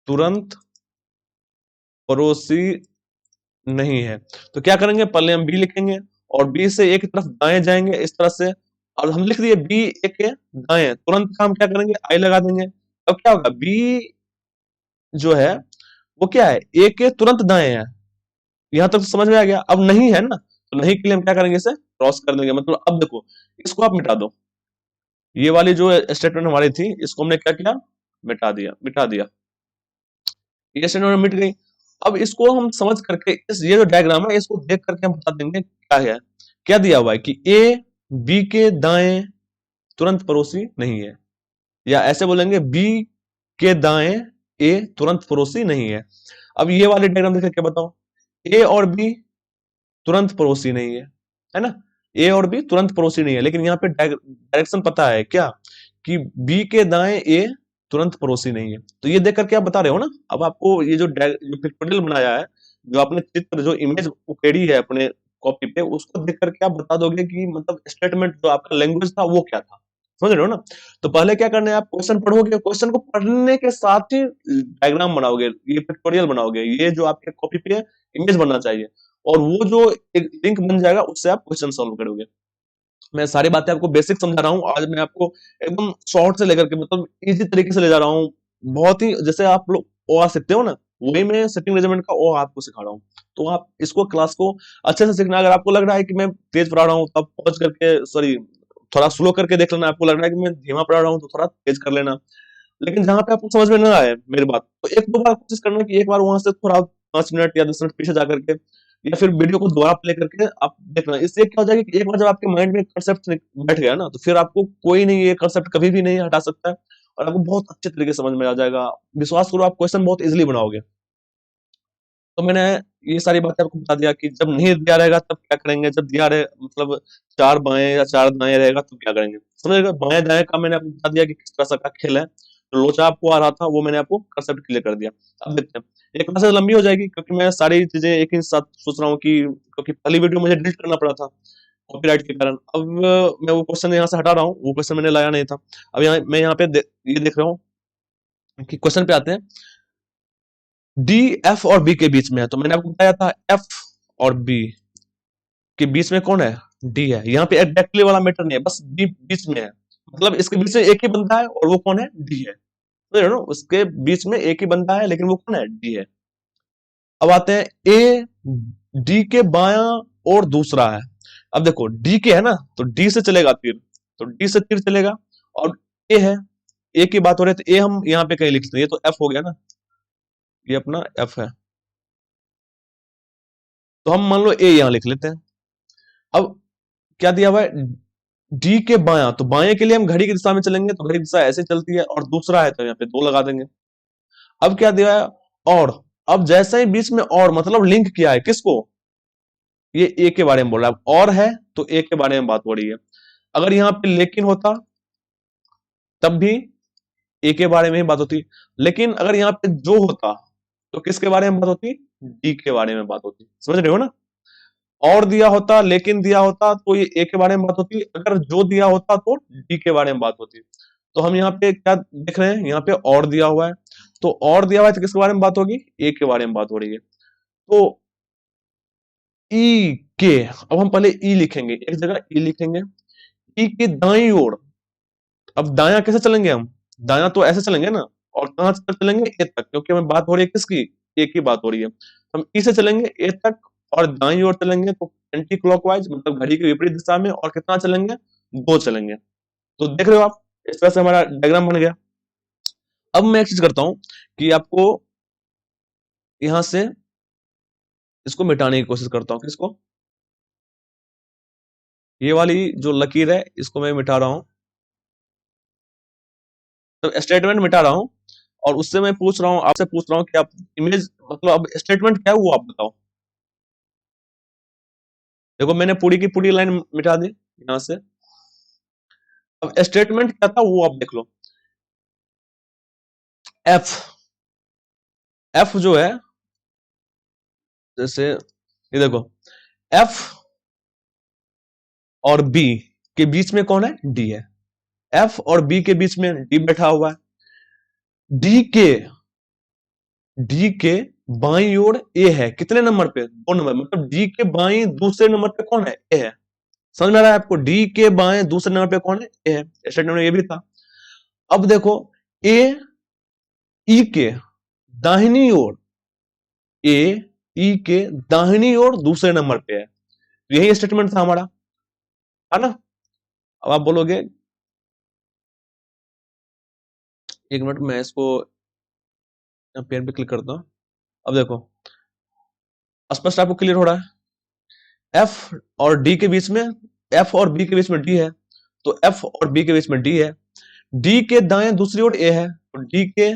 Speaker 1: तुरंत पड़ोसी नहीं है, तो क्या करेंगे, पहले हम बी लिखेंगे और बी से एक तरफ दाएं जाएंगे इस तरह से, और हम लिख दिए बी ए के दाएं, तुरंत का हम क्या करेंगे, आई लगा देंगे। अब क्या होगा, बी जो है वो क्या है, ए के तुरंत दाएं है, यहां तक तो समझ में आ गया। अब नहीं है ना, तो नहीं के लिए हम क्या करेंगे, इसे क्रॉस कर देंगे, मतलब अब देखो, इसको आप मिटा दो, ये वाली जो स्टेटमेंट हमारी थी, इसको हमने क्या किया, मिटा दिया, मिटा दिया, ये स्टेटमेंट मिट गई। अब इसको हम समझ करके, इस ये जो डायग्राम है इसको देख करके हम बता देंगे क्या है, क्या दिया हुआ है कि ए बी के दाएं तुरंत पड़ोसी नहीं है, या ऐसे बोलेंगे बी के दाएं ए तुरंत पड़ोसी नहीं है। अब ये वाले डायग्राम देख के बताओ, ए और बी तुरंत पड़ोसी नहीं है ना, ए और बी तुरंत पड़ोसी नहीं है, लेकिन यहाँ पे डायरेक्शन पता है क्या, कि बी के दाएं ए तुरंत पड़ोसी नहीं है, तो ये देख करके आप बता रहे हो ना। अब आपको ये जो पिक्टोरियल बनाया है, जो आपने चित्र, जो इमेज उकेड़ी है अपने कॉपी पे, उसको देख करके आप बता दोगे कि मतलब स्टेटमेंट जो आपका लैंग्वेज था वो क्या था, समझ रहे हो ना। तो पहले क्या करना है, आप क्वेश्चन पढ़ोगे, क्वेश्चन को पढ़ने के साथ ही डायग्राम बनाओगे, ये पिक्टोरियल बनाओगे, ये जो आपके कॉपी पे इमेज बनना चाहिए, और वो जो एक लिंक बन जाएगा उससे आप क्वेश्चन सॉल्व करोगे। मैं सारी बातें आपको बेसिक समझा रहा हूँ, आज मैं आपको एकदम शॉर्ट से लेकर के, मतलब इजी तरीके से ले जा रहा हूँ, बहुत ही, जैसे आप लोग ओ आ सीखते हो ना, वही मैं सेटिंग मेजरमेंट का ओ आपको सिखा रहा हूँ। तो आप इसको क्लास को अच्छे से सीखना। अगर आपको लग रहा है कि मैं तेज पढ़ा रहा हूँ, तो आप पॉज करके, सॉरी, थोड़ा स्लो करके देख लेना। आपको लग रहा है कि मैं धीमा पढ़ा रहा हूँ, तो थोड़ा तेज कर लेना। लेकिन जहां पे आपको समझ में ना आए मेरी बात, तो एक दो बार कोशिश करना कि एक बार वहां से थोड़ा 5 मिनट या 10 मिनट पीछे जा करके, या फिर वीडियो को दोबारा प्ले करके आप देखना। इससे क्या हो जाएगा कि एक बार जब आपके माइंड में कंसेप्ट बैठ गया ना, तो फिर आपको कोई नहीं ये कंसेप्ट कभी भी नहीं हटा सकता है, और आपको बहुत अच्छे तरीके से समझ में आ जाएगा। विश्वास करो, आप क्वेश्चन बहुत इजिली बनाओगे। तो मैंने ये सारी बातें आपको बता दिया कि जब नहीं दिया रहेगा तब क्या करेंगे, जब दिया रहे, मतलब चार बाएं या चार दाएं रहेगा तो क्या करेंगे, समझेगा। बाएं दाएं का मैंने आपको बता दिया कि किस तरह का खेल है, तो लोचा आपको आ रहा था वो मैंने आपको कंसेप्ट क्लियर कर दिया। अब देखते हैं, ये क्लासेस लंबी हो जाएगी क्योंकि मैं सारी चीजें एक ही साथ सोच रहा हूँ कि, क्योंकि पहली वीडियो मुझे डिलीट करना पड़ा था कॉपीराइट के कारण। अब मैं वो क्वेश्चन यहाँ से हटा रहा हूँ, वो क्वेश्चन मैंने लाया नहीं था। अब यहाँ मैं यहाँ पे ये देख रहा हूँ कि क्वेश्चन पे आते हैं, डी एफ और बी के बीच में है, तो मैंने आपको बताया था एफ और बी के बीच में कौन है, डी है। यहाँ पे एग्जैक्टली वाला मैटर नहीं है, बस डी बीच में है, मतलब इसके बीच में एक ही बंदा है और वो कौन है, डी है। तो यू नो उसके बीच में एक ही बंदा है लेकिन वो कौन है, डी है। अब आते हैं ए डी के बायां और दूसरा है। अब देखो डी के है ना, तो डी से चलेगा तीर, तो डी से तीर चलेगा, और ए है, ए की बात हो रही है तो ए हम यहाँ पे कहीं लिखते हैं, ये तो एफ हो गया ना, ये अपना एफ है, तो हम मान लो ए यहां लिख लेते हैं। अब क्या दिया हुआ है, डी के बायां, तो बाएं के लिए हम घड़ी की दिशा में चलेंगे, तो घड़ी की दिशा ऐसे चलती है, और दूसरा है तो यहाँ पे 2 लगा देंगे। अब क्या दिया है, और अब जैसे ही बीच में और मतलब लिंक किया है किसको, ये ए के बारे में बोल रहा है, और है तो ए के बारे में बात हो रही है। अगर यहाँ पे लेकिन होता तब भी ए के बारे में ही बात होती, लेकिन अगर यहाँ पे जो होता तो किसके बारे में बात होती, डी के बारे में बात होती, समझ रहे हो ना। और दिया होता, लेकिन दिया होता तो ये ए के बारे में बात होती, अगर जो दिया होता तो डी के बारे में बात होती। तो हम यहाँ पे क्या देख रहे हैं, यहाँ पे और दिया हुआ है, तो और दिया हुआ है तो किसके बारे में बात होगी, ए के बारे में बात हो रही है। तो ई के, अब हम पहले ई लिखेंगे, एक जगह ई लिखेंगे, ई के दाईं ओर, अब दायां कैसे चलेंगे हम, दायां तो ऐसे चलेंगे ना, और कहां तक चलेंगे, ए तक, क्योंकि हमें बात हो रही है किसकी, ए की बात हो रही है। हम ई से चलेंगे ए तक, और दाईं ओर चलेंगे तो एंटी क्लॉकवाइज, मतलब घड़ी की विपरीत दिशा में, और कितना चलेंगे, 2 चलेंगे। तो देख रहे हो आप, इस तरह से हमारा डायग्राम बन गया। अब मैं एक चीज करता हूं कि आपको यहां से इसको मिटाने की कोशिश करता हूं, किसको, ये वाली जो लकीर है इसको मैं मिटा रहा हूं, तो स्टेटमेंट मिटा रहा हूं, और उससे मैं पूछ रहा हूं, आपसे पूछ रहा हूं कि आप इमेज, मतलब अब स्टेटमेंट क्या हुआ आप बताओ। देखो मैंने पूरी की पूरी लाइन मिटा दी यहां से। अब स्टेटमेंट क्या था वो आप देख लो, एफ, एफ जो है, जैसे ये देखो, एफ और बी के बीच में कौन है, डी है, एफ और बी के बीच में डी बैठा हुआ है, डी के, डी के बाईं ओर ए है, कितने नंबर पे, 2 नंबर, मतलब डी के बाईं दूसरे नंबर पे कौन है, ए है। समझ में आ रहा है आपको, डी के बाएं दूसरे नंबर पे कौन है, ए है, स्टेटमेंट में ये भी था। अब देखो ए ई के दाहिनी ओर, ए ई के दाहिनी ओर दूसरे नंबर पे है, यही स्टेटमेंट था हमारा, है ना। अब आप बोलोगे, एक मिनट मैं इसको पेन पे क्लिक करता हूं। अब देखो स्पष्ट आपको क्लियर हो रहा है, एफ और डी के बीच में, एफ और बी के बीच में डी है, तो एफ और बी के बीच में डी है, डी के दाएं दूसरी ओर ए है, तो डी के,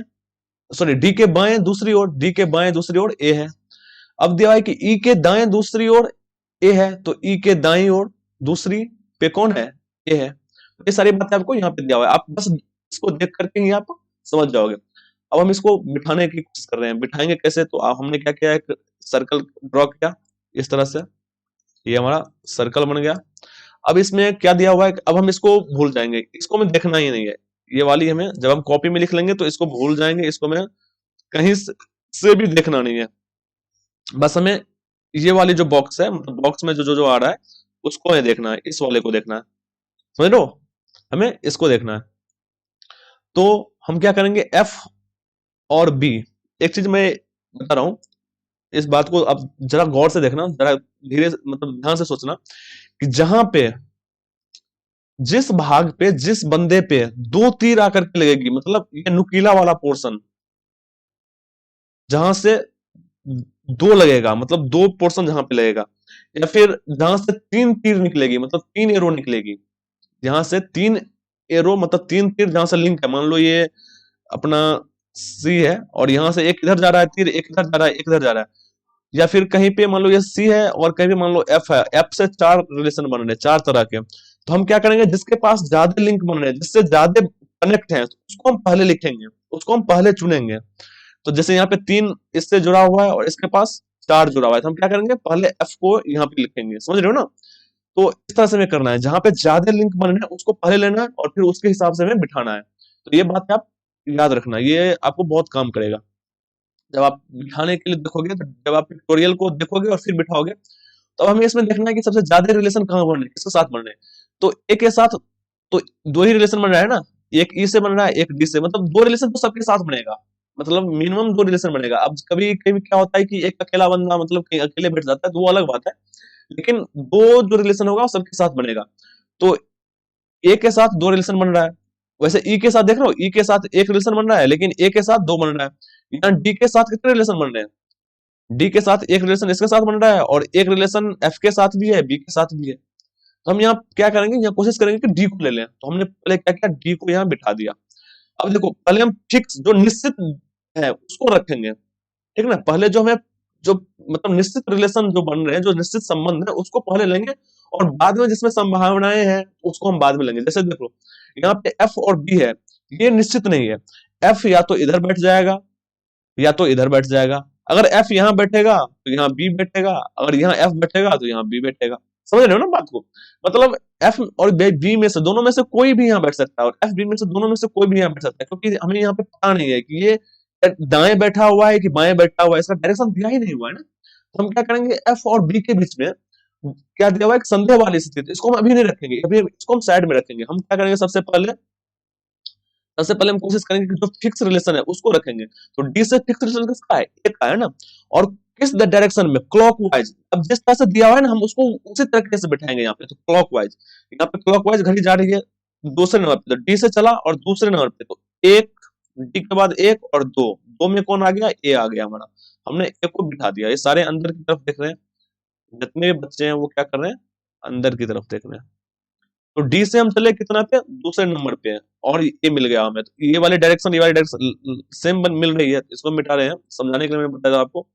Speaker 1: सॉरी डी के बाएं दूसरी ओर, डी के बाएं दूसरी ओर ए है। अब दिया है कि ई के दाएं दूसरी ओर ए है, तो ई के दाईं ओर दूसरी पे कौन है, ए है। तो ये सारी बातें आपको यहाँ पे दिया हुआ है, आप बस इसको देख करके ही आप समझ जाओगे। अब हम इसको बिठाने की कोशिश कर रहे हैं, बिठाएंगे कैसे, तो आप हमने क्या किया, एक सर्कल ड्रॉ किया इस तरह से, ये हमारा सर्कल बन गया। अब इसमें क्या दिया हुआ है, अब हम इसको भूल जाएंगे, इसको हमें देखना ही नहीं है, ये वाली हमें जब हम कॉपी में लिख लेंगे तो इसको भूल जाएंगे, इसको हमें कहीं से भी देखना नहीं है, बस हमें ये वाली जो बॉक्स है, मतलब बॉक्स में जो जो जो आ रहा है उसको हमें देखना है, इस वाले को देखना है, समझ लो, हमें इसको देखना है। तो हम क्या करेंगे, एफ और बी, एक चीज मैं बता रहा हूं, इस बात को अब जरा गौर से देखना, जरा धीरे मतलब ध्यान से सोचना, कि जहां पे, जिस भाग पे, जिस बंदे पे 2 तीर आकर के लगेगी, मतलब ये नुकीला वाला पोर्शन, जहां से 2 लगेगा, मतलब 2 पोर्शन जहां पे लगेगा, या फिर जहां से 3 तीर निकलेगी, मतलब 3 एरो निकलेगी, जहां से 3 एरो, मतलब 3 तीर जहां से लिंक है, मान लो ये अपना सी है, और यहां से एक इधर जा रहा है तीर, एक इधर जा रहा है, एक इधर जा रहा है, या फिर कहीं पे मान लो ये सी है और कहीं पे मान लो एफ है, एफ से 4 रिलेशन बन रहे हैं, 4 तरह के, तो हम क्या करेंगे, जिसके पास ज्यादा लिंक बन रहे हैं, जिससे ज्यादा कनेक्ट है, उसको हम पहले लिखेंगे, उसको हम पहले चुनेंगे। तो जैसे यहाँ पे 3 इससे जुड़ा हुआ है और इसके पास 4 जुड़ा हुआ है, तो हम क्या करेंगे, पहले एफ को यहाँ पे लिखेंगे, समझ रहे हो ना। तो इस तरह से हमें करना है, जहां पे ज्यादा लिंक बन रहे हैं उसको पहले लेना है, और फिर उसके हिसाब से हमें बिठाना है। तो ये बात आप याद रखना, ये आपको बहुत काम करेगा। जब आप बिठाने के लिए देखोगे, तो जब आप पिक्टोरियल को देखोगे और फिर बिठाओगे, तो हमें इसमें देखना है कि सबसे ज्यादा रिलेशन कहाँ बन रहे हैं, किसके साथ बन रहे हैं। तो ए के साथ तो दो ही रिलेशन बन रहा है ना, एक ई से बन रहा है, एक डी से, मतलब दो रिलेशन तो सबके साथ बनेगा, मतलब मिनिमम दो रिलेशन बनेगा। अब कभी कभी क्या होता है कि एक अकेला बंदा मतलब कहीं अकेले बैठ जाता है, तो वो अलग बात है, लेकिन दो जो रिलेशन होगा वो सबके साथ बनेगा। तो ए के साथ दो रिलेशन बन रहा है, वैसे ई के साथ देख रहे हो, ई के साथ एक रिलेशन बन रहा है, लेकिन ए के साथ दो बन रहा है। यहाँ डी के साथ कितने रिलेशन बन रहे हैं, डी के साथ एक रिलेशन इसके साथ बन रहा है, और एक रिलेशन एफ के साथ भी है, बी के साथ भी है। तो हम यहाँ क्या करेंगे, यहाँ कोशिश करेंगे कि डी को ले लें, तो हमने पहले क्या किया, डी को यहाँ बिठा दिया। अब देखो, पहले हम फिक्स जो निश्चित है उसको रखेंगे, ठीक ना, पहले जो हमें जो मतलब निश्चित रिलेशन जो बन रहे हैं, जो निश्चित संबंध है उसको पहले लेंगे, और बाद में जिसमें संभावनाएं हैं उसको हम बाद में लेंगे। जैसे देखो, यहाँ पे एफ और बी है, ये निश्चित नहीं है, एफ या तो इधर बैठ जाएगा या तो इधर बैठ जाएगा। अगर एफ यहाँ बैठेगा तो यहाँ बी बैठेगा, अगर यहाँ एफ बैठेगा तो यहाँ बी बैठेगा। समझ रहे हो ना बात को, मतलब एफ और बी में से दोनों में से कोई भी यहाँ बैठ सकता है, और एफ बी में से दोनों में से कोई भी यहाँ बैठ सकता है, क्योंकि हमें यहाँ पे पता नहीं है कि ये दाएं बैठा हुआ है कि बाएं बैठा हुआ है, इसका डायरेक्शन दिया ही नहीं हुआ है ना। तो हम क्या करेंगे, एफ और बी के बीच में क्या दिया हुआ है, एक संदेह वाली स्थिति, इसको हम अभी नहीं रखेंगे, अभी इसको हम साइड में रखेंगे। हम क्या करेंगे, सबसे पहले हम कोशिश करेंगे कि जो फिक्स रिलेशन है उसको रखेंगे। तो डी से फिक्स रिलेशन किसका है, ए का है ना, और किस डायरेक्शन में, क्लॉकवाइज। अब जिस तरह से दिया हुआ है ना, हम उसको उसी तरीके से बैठाएंगे यहाँ पे। तो क्लॉकवाइज, यहाँ पे क्लॉकवाइज घड़ी जा रही है दूसरे नंबर पे, तो डी से चला और दूसरे नंबर पे, तो एक, डी के बाद एक और दो, दो में कौन आ गया, ए आ गया हमारा। हमने ए को बिठा दिया, ये सारे अंदर की तरफ देख रहे हैं, जितने भी बच्चे हैं वो क्या कर रहे हैं, अंदर की तरफ देख रहे हैं। तो डी से हम चले कितना पे, दूसरे नंबर पे है, और ये मिल गया हमें। तो ये वाली डायरेक्शन, ये वाली डायरेक्शन सेम मिल रही है, तो इसको मिटा रहे हैं समझाने के लिए मैंने बताया आपको।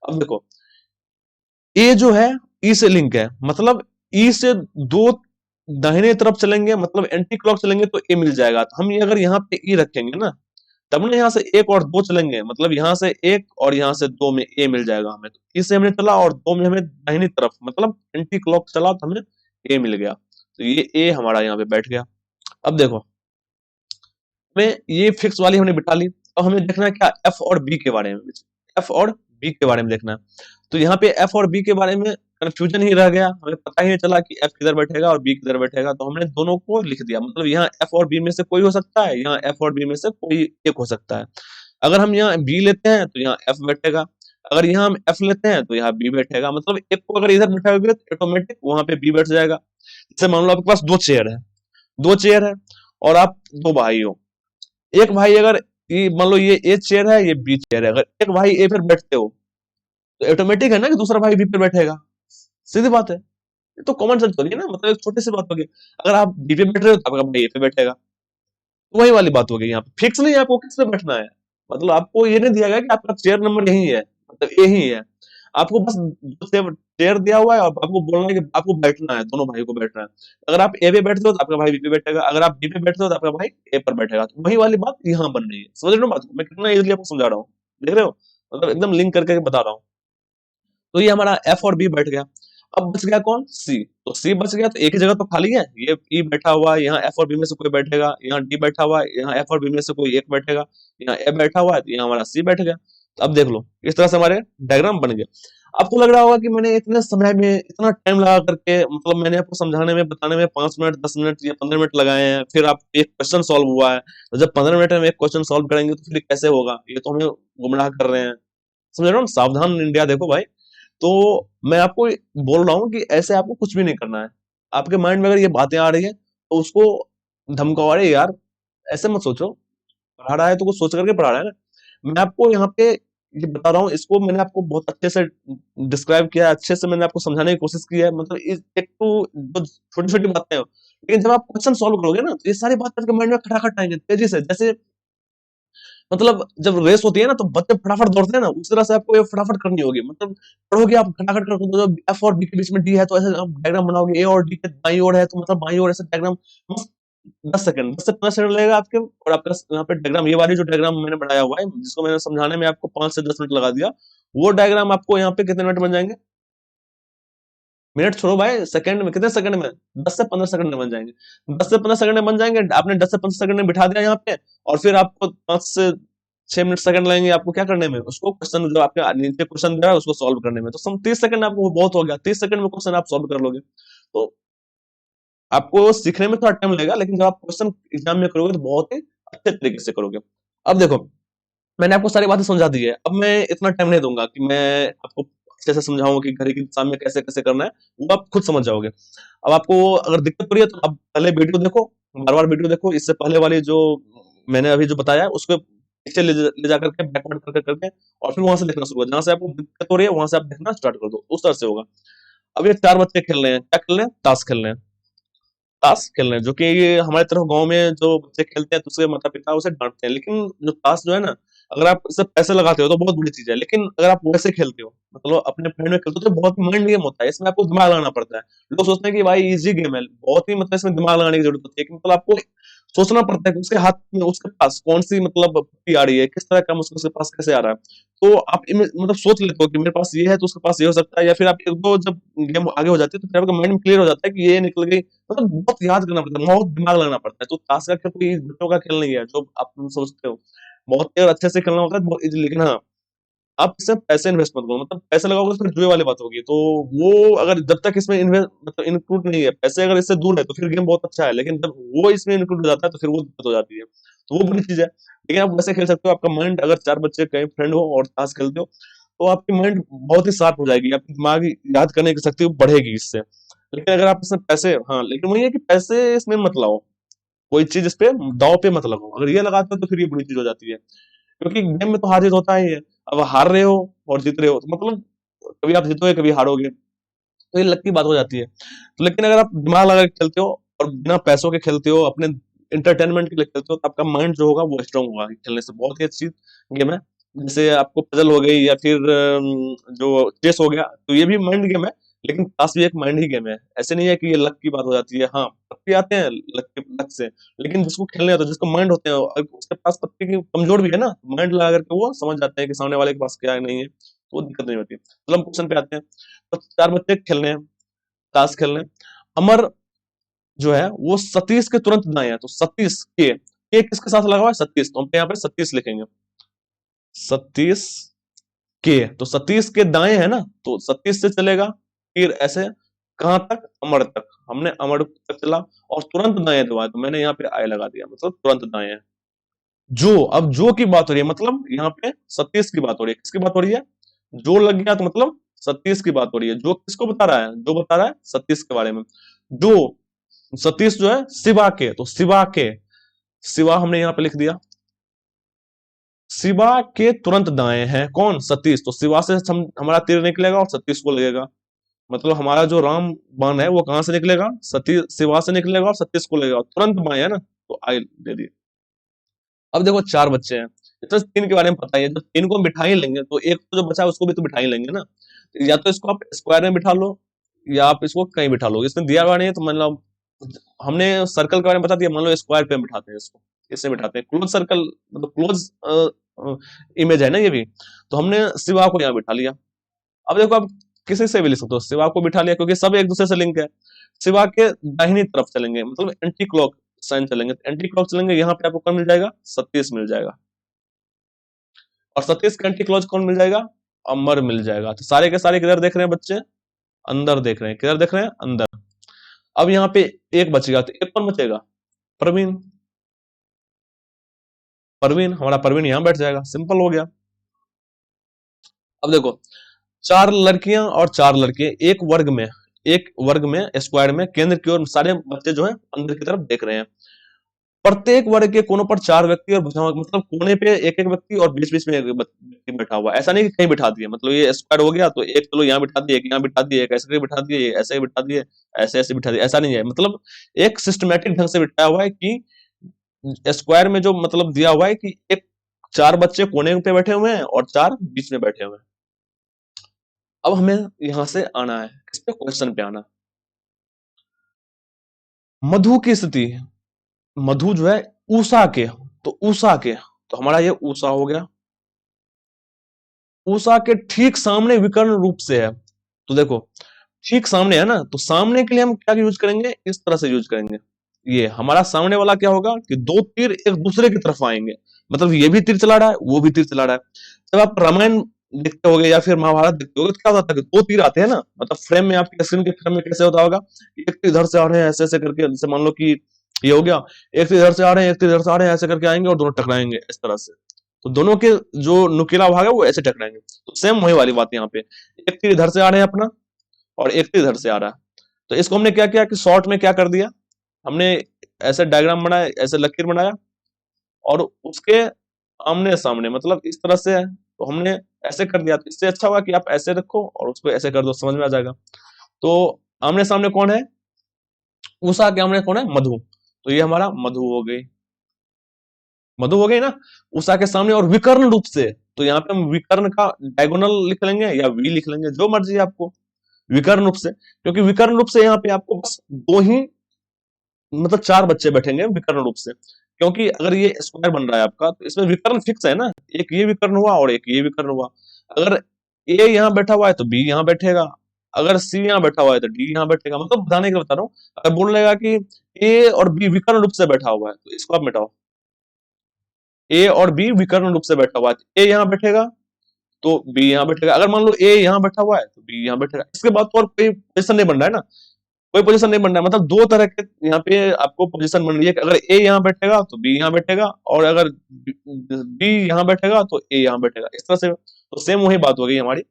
Speaker 1: अब देखो, ए जो है ई से लिंक है, मतलब ई से दो दाहिने तरफ चलेंगे, मतलब एंटी क्लॉक चलेंगे तो ए मिल जाएगा। तो हम ये अगर यहाँ पे ई रखेंगे ना, तब ना यहाँ से एक और दो चलेंगे, मतलब यहाँ से एक और यहाँ से दो में ए मिल जाएगा हमें। तो ई से हमने चला और दो में हमें दाहिनी तरफ, मतलब एंटी क्लॉक चला तो हमें ए मिल गया। तो ये ए हमारा यहाँ पे बैठ गया। अब देखो, हमें ये फिक्स वाली हमने बिठा ली, अब हमें देखना है क्या, एफ और बी के बारे में, एफ और बी के बारे में देखना है। तो यहाँ पे एफ और बी के बारे में कंफ्यूजन ही रह गया, हमें पता ही नहीं चला कि एफ किधर बैठेगा और बी किधर बैठेगा, तो हमने दोनों को लिख दिया, मतलब यहाँ एफ और बी में से कोई हो सकता है, यहाँ एफ और बी में से कोई एक हो सकता है। अगर हम यहाँ बी लेते हैं तो यहाँ एफ बैठेगा, अगर यहाँ हम एफ लेते हैं तो यहाँ बी बैठेगा, मतलब एक को अगर इधर बैठाओगे तो ऑटोमेटिक वहां पे बी बैठ जाएगा। जैसे मान लो आपके पास दो चेयर है और आप दो भाई हो, एक भाई अगर ये मान लो ये ए चेयर है, ये बी चेयर है, अगर एक भाई ए पर बैठते हो तो ऑटोमेटिक है ना कि दूसरा भाई बी पर बैठेगा, सीधी बात है। ये तो कॉमन सेंस होगी ना, मतलब एक छोटी सी बात होगी। अगर आप बी पे बैठ रहे हो तो आपका भाई ए पे बैठेगा, तो वही वाली बात हो गई। यहाँ पे फिक्स नहीं है आपको किस पे बैठना है, मतलब आपको ये नहीं दिया गया कि आपका चेयर नंबर यही है, मतलब यही है, आपको बस चेयर दिया हुआ है और आपको बोलना है कि आपको बैठना है, दोनों भाई को बैठना है। अगर आप ए पे बैठते हो तो आपका भाई बी पे बैठेगा, अगर आप बी पे बैठते हो तो आपका भाई ए पर बैठेगा। तो वही वाली बात यहाँ बन रही है, समझ रहे हो बात को, मैं कितना इजीली आपको समझा रहा हूँ, देख रहे हो, मतलब एकदम लिंक करके बता रहा हूँ। तो ये हमारा एफ और बी बैठ गया। अब बच गया कौन, सी। तो सी बच गया, तो एक ही जगह तो खाली है, ये ई बैठा हुआ है, यहाँ एफ और बी में से कोई बैठेगा, यहाँ डी बैठा हुआ है, यहाँ एफ और बी में से कोई एक बैठेगा, यहाँ ए बैठा हुआ है, तो यहाँ हमारा सी बैठ गया। तो अब देख लो, इस तरह से हमारे डायग्राम बन गए। आपको लग रहा होगा कि मैंने इतने समय में इतना टाइम लगा करके, मतलब मैंने आपको समझाने में बताने में 5 मिनट 10 मिनट या 15 मिनट लगाए हैं, फिर आप एक क्वेश्चन सॉल्व हुआ है, तो जब 15 मिनट में एक क्वेश्चन सॉल्व करेंगे तो फिर कैसे होगा, ये तो हमें गुमराह कर रहे हैं। समझ रहे हो ना, सावधान इंडिया देखो भाई। तो मैं आपको बोल रहा हूँ कि ऐसे आपको कुछ भी नहीं करना है। आपके माइंड में अगर ये बातें आ रही है तो उसको धमकाओ, अरे यार ऐसे मत सोचो, पढ़ा रहा है तो कुछ सोच करके पढ़ा रहा है ना। मैं आपको यहाँ पे ये बता रहा हूँ, इसको मैंने आपको बहुत अच्छे से डिस्क्राइब किया है, अच्छे से मैंने आपको समझाने की कोशिश की है, मतलब एक तो जो छोटी छोटी बातें हो, लेकिन जब आप क्वेश्चन सॉल्व करोगे ना तो ये सारी बातें आपके माइंड में खटाखट आएंगे तेजी से। जैसे मतलब जब रेस होती है ना तो बच्चे फटाफट दौड़ते हैं ना, उस तरह से आपको ये फटाफट करनी होगी, मतलब पढ़ोगे आप खटाखट कर, तो जब एफ और बी के बीच में डी है तो ऐसे आप डायग्राम बनाओगे, ए और डी के बाईं ओर है तो मतलब बाईं ओर ऐसे डायग्राम, बस 10 सेकंड, 10 से 15 सेकंड लगेगा आपके, और आपका यहाँ पे डायग्राम, ये वाली जो डायग्राम मैंने बनाया हुआ है जिसको मैंने समझाने में आपको 5 से 10 मिनट लगा दिया, वो डायग्राम आपको यहाँ पे कितने मिनट बन जाएंगे, मिनट छोड़ो भाई, सेकंड में, कितने सेकंड में, 10 से 15 सेकंड में बन जाएंगे। 10 से 15 सेकंड में बन जाएंगे, आपने 10 से 15 सेकंड में बिठा दिया यहाँ पे, और फिर आपको 5 से 6 मिनट सेकंड लगेंगे आपको क्या करने में, उसको क्वेश्चन जो आपके नीचे क्वेश्चन दिया है उसको सॉल्व करने में। तो 30 सेकंड आपको बहुत हो गया, 30 सेकंड में क्वेश्चन आप सॉल्व कर लोगे। तो आपको सीखने में थोड़ा टाइम लगेगा, लेकिन जब आप क्वेश्चन एग्जाम में करोगे तो बहुत ही अच्छे तरीके से करोगे। अब देखो, मैंने आपको सारी बातें समझा दी है, अब मैं इतना टाइम नहीं दूंगा कि मैं आपको अच्छे से समझाऊं कि घड़ी की दिशा में कैसे कैसे करना है, वो आप खुद समझ जाओगे। अब आपको अगर दिक्कत हो रही है तो आप पहले वीडियो देखो, बार बार वीडियो देखो, इससे पहले वाली जो मैंने अभी जो बताया है उसको पीछे ले जा करके बैकवर्ड करके करके और फिर वहां से देखना शुरू करो, जहां से आपको दिक्कत हो रही है वहां से आप देखना स्टार्ट कर दो, उस तरह से होगा। अब ये 4 बच्चे खेल रहे हैं, क्या खेल रहे हैं, ताश खेल रहे हैं। ताश खेल रहे हैं, जो कि ये हमारे तरफ गांव में जो बच्चे खेलते हैं तो उसके माता पिता उसे डांटते हैं, लेकिन जो ताश जो है ना, अगर आप इससे पैसे लगाते हो तो बहुत बड़ी चीज है, लेकिन अगर आप वैसे खेलते हो, मतलब अपने फ्रेंड में खेलते हो, तो बहुत माइंड गेम होता है, इसमें आपको दिमाग लगाना पड़ता है। लोग सोचते हैं कि भाई इजी गेम है, बहुत ही मतलब इसमें दिमाग लगाने की जरूरत होती है, कि मतलब आपको सोचना पड़ता है कि उसके हाथ में, उसके पास कौन सी मतलब पत्ती आ रही है, किस तरह का उसके उसके पास कैसे आ रहा है। तो आप मतलब सोच लेते हो कि मेरे पास ये है तो उसके पास ये हो सकता है, या फिर आप एक दो जब गेम आगे हो जाती है तो फिर आपके माइंड में क्लियर हो जाता है कि ये निकल गई। मतलब बहुत याद करना पड़ता है, बहुत दिमाग लगाना पड़ता है। तो ताश का खेल कोई बच्चों का खेल नहीं है जो आप सोचते हो, बहुत ही अच्छे से खेलना होता है, बहुत easy। लेकिन हाँ, आप इसमें पैसे इन्वेस्ट मत करो, मतलब पैसे लगाओगे तो फिर जुए वाली बात होगी। तो वो अगर जब तक इसमें इन्वेस्ट मतलब इंक्लूड नहीं है, पैसे अगर इससे दूर है तो फिर गेम बहुत अच्छा है, लेकिन जब वो इसमें इंक्लूड हो जाता है तो फिर वो दिक्कत हो जाती है। तो वो बड़ी चीज है, लेकिन आप वैसे खेल सकते हो। आपका माइंड, अगर 4 बच्चे कहीं फ्रेंड हो और ताश खेलते हो तो आपकी माइंड बहुत ही शार्प हो जाएगी, आपकी दिमाग याद करने की शक्ति बढ़ेगी इससे। लेकिन अगर आप इसमें पैसे, हाँ लेकिन वही है कि पैसे इसमें मत लाओ, कोई चीज इस पे दाव पे मत लगाओ, अगर ये लगाते हो तो फिर ये बुरी चीज हो जाती है, क्योंकि गेम में तो हार जीत होता ही है। अब हार रहे हो और जीत रहे हो तो मतलब कभी आप जीतोगे कभी हारोगे, तो ये लक की बात हो जाती है। तो लेकिन अगर आप दिमाग लगा के खेलते हो और बिना पैसों के खेलते हो, अपने इंटरटेनमेंट के लिए खेलते हो, तो आपका माइंड जो होगा वो स्ट्रांग होगा खेलने से। बहुत ही अच्छी गेम है। जैसे आपको पजल हो गई या फिर जो चेस हो गया, तो ये भी माइंड गेम है, लेकिन ताश भी एक माइंड ही गेम है। ऐसे नहीं है कि ये लक की बात हो जाती है, हाँ पत्ते आते हैं लक से, लेकिन जिसको खेलने आता है, जिसको माइंड होते हैं और उसके पास पत्ते की कमजोर भी है ना, माइंड लगा करके वो समझ जाते हैं कि सामने वाले के पास क्या है नहीं है, तो वो दिक्कत नहीं होती। चलो हम क्वेश्चन पे आते हैं। तो 4 बच्चे खेल रहे हैं, ताश खेल रहे हैं। अमर जो है वो सतीश के तुरंत दाएं है, तो सतीश के किसके साथ लगा हुआ है, सतीश, तो हम यहाँ पे सतीश लिखेंगे, सतीश के, तो सतीश के दाएं है ना, तो सतीश से चलेगा, फिर ऐसे कहां तक, अमर तक। हमने अमर तक चला और तुरंत दाएं दबाया, तो मैंने यहाँ पे आई लगा दिया, मतलब तुरंत दाएं है। जो, अब जो की बात हो रही है, मतलब यहाँ पे सतीश की बात हो रही है, किसकी बात हो रही है, जो लग गया तो मतलब सतीश की बात हो रही है। जो किसको बता रहा है, जो बता रहा है सतीश के बारे में। जो सतीश जो है शिवा के, तो शिवा के, शिवा हमने यहाँ पे लिख दिया। शिवा के तुरंत दाएं है कौन, सतीश, तो शिवा से हमारा तीर निकलेगा और सतीश को लगेगा। मतलब हमारा जो राम बाण है वो कहां से निकलेगा, सतीश शिवा से निकलेगा और सतीश को लगेगा, तुरंत बाएं है ना, तो आई दे दिए। अब देखो 4 बच्चे हैं, तो 3 के बारे में पता ही है, तो 3 को हम बिठा ही लेंगे, तो एक तो जो बचा है उसको भी तो बिठा ही लेंगे ना। तो या तो इसको आप स्क्वायर में बिठा लो, या आप इसको कहीं बिठा लो, इसमें दिया हुआ नहीं है, तो मतलब हमने सर्कल के बारे में बता दिया, मान लो स्क्वायर पे हम बिठाते हैं इसको, इससे बिठाते हैं क्लोज सर्कल, मतलब क्लोज इमेज है ना ये भी। तो हमने शिवा को यहाँ बिठा लिया। अब देखो, आप किसी से भी लिख सकते हो, शिवा को बिठा लिया क्योंकि सब एक दूसरे से लिंक है। शिवा के दाहिनी तरफ चलेंगे, मतलब एंटी क्लॉक साइन चलेंगे, एंटी क्लॉक चलेंगे, यहाँ पे आपको कौन मिल जाएगा, सतीश मिल जाएगा। और सतीश का एंटी क्लॉक कौन मिल जाएगा, अमर मिल जाएगा। तो सारे के सारे किधर देख रहे हैं बच्चे, अंदर देख रहे हैं, किधर देख रहे हैं, अंदर। अब यहाँ पे एक बचेगा, तो एक कौन बचेगा, प्रवीण। प्रवीण, हमारा प्रवीण यहाँ बैठ जाएगा, सिंपल हो गया। अब देखो, 4 लड़कियां और 4 लड़के एक वर्ग में स्क्वायर में केंद्र की ओर सारे बच्चे जो है अंदर की तरफ देख रहे हैं। प्रत्येक वर्ग के कोनों पर 4 व्यक्ति और मतलब कोने पे एक एक व्यक्ति और बीच बीच में एक व्यक्ति बैठा हुआ है। ऐसा नहीं कि कहीं बिठा दिए, मतलब ये स्क्वायर हो गया तो एक चलो यहाँ बिठा दिए, एक यहाँ बिठा दिए, एक ऐसे बिठा दिए, ऐसे बिठा दिए, ऐसे ऐसे बिठा दिए, ऐसा नहीं है। मतलब एक सिस्टमेटिक ढंग से बिठाया हुआ है कि स्क्वायर में जो मतलब दिया हुआ है कि एक 4 बच्चे कोने पे बैठे हुए हैं और 4 बीच में बैठे हुए हैं। अब हमें यहां से आना है, किस पे, क्वेश्चन पे आना। मधु की स्थिति, मधु जो है उषा के, तो उषा के, तो हमारा ये उषा हो गया, उषा के ठीक सामने विकर्ण रूप से है। तो देखो ठीक सामने है ना, तो सामने के लिए हम क्या यूज करेंगे, इस तरह से यूज करेंगे, ये हमारा सामने वाला क्या होगा कि दो तीर एक दूसरे की तरफ आएंगे, मतलब ये भी तीर चला रहा है, वो भी तीर चला रहा है। जब आप रामायण देखते होगे या फिर महाभारत देखते होगे तो क्या होता है कि दो तीर आते हैं ना, मतलब फ्रेम में, आपके स्क्रीन के फ्रेम में कैसे होता होगा, एक तीर इधर से आ रहे हैं ऐसे ऐसे करके, जैसे मान लो कि ये हो गया, एक तीर इधर से आ रहे हैं, एक तीर इधर से आ रहे हैं, ऐसे करके आएंगे और दोनों टकराएंगे इस तरह से। तो दोनों के जो नुकीला भाग है वो ऐसे टकराएंगे। तो सेम वही वाली बात यहाँ पे, एक तीर इधर से आ रहे हैं अपना, और एक तीर इधर से आ रहा है। तो इसको हमने क्या किया कि शॉर्ट में क्या कर दिया, हमने ऐसे डायग्राम बनाया, ऐसे लकीर बनाया, और उसके आमने सामने मतलब इस तरह से है, तो हमने ऐसे कर दिया। तो इससे अच्छा होगा कि आप ऐसे रखो और उसको ऐसे कर दो, समझ में आ जाएगा। तो आमने सामने कौन है, उषा के आमने कौन है, मधु। तो ये हमारा मधु हो गई, मधु हो गई ना, उषा के सामने। और विकर्ण रूप से, तो यहाँ पे हम विकर्ण का डायगोनल लिख लेंगे या वी लिख लेंगे, जो मर्जी है आपको, विकर्ण रूप से, क्योंकि विकर्ण रूप से यहाँ पे आपको बस दो ही, मतलब चार बच्चे बैठेंगे विकर्ण रूप से, क्योंकि अगर ये स्क्वायर बन रहा है आपका तो इसमें विकर्ण फिक्स है ना, एक ये विकर्ण हुआ और एक ये विकर्ण हुआ। अगर ए यहाँ बैठा हुआ है तो बी यहाँ बैठेगा, अगर सी यहाँ बैठा हुआ है तो डी यहाँ बैठेगा। मतलब बताने के लिए बता रहा हूँ, अगर बोल रहेगा कि ए और बी विकर्ण रूप से बैठा हुआ है तो इसको आप मिटाओ, ए और बी विकर्ण रूप से बैठा हुआ है, ए यहाँ बैठेगा तो बी यहाँ बैठेगा, अगर मान लो ए यहाँ बैठा हुआ है तो बी यहाँ बैठेगा। इसके बाद तो और कोई पोजिशन नहीं बन रहा है ना, कोई पोजीशन नहीं बन रहा है, मतलब दो तरह के यहाँ पे आपको पोजीशन बन रही है कि अगर ए यहाँ बैठेगा तो बी यहाँ बैठेगा, और अगर बी यहाँ बैठेगा तो ए यहाँ बैठेगा, इस तरह से। तो सेम वही बात हो गई हमारी।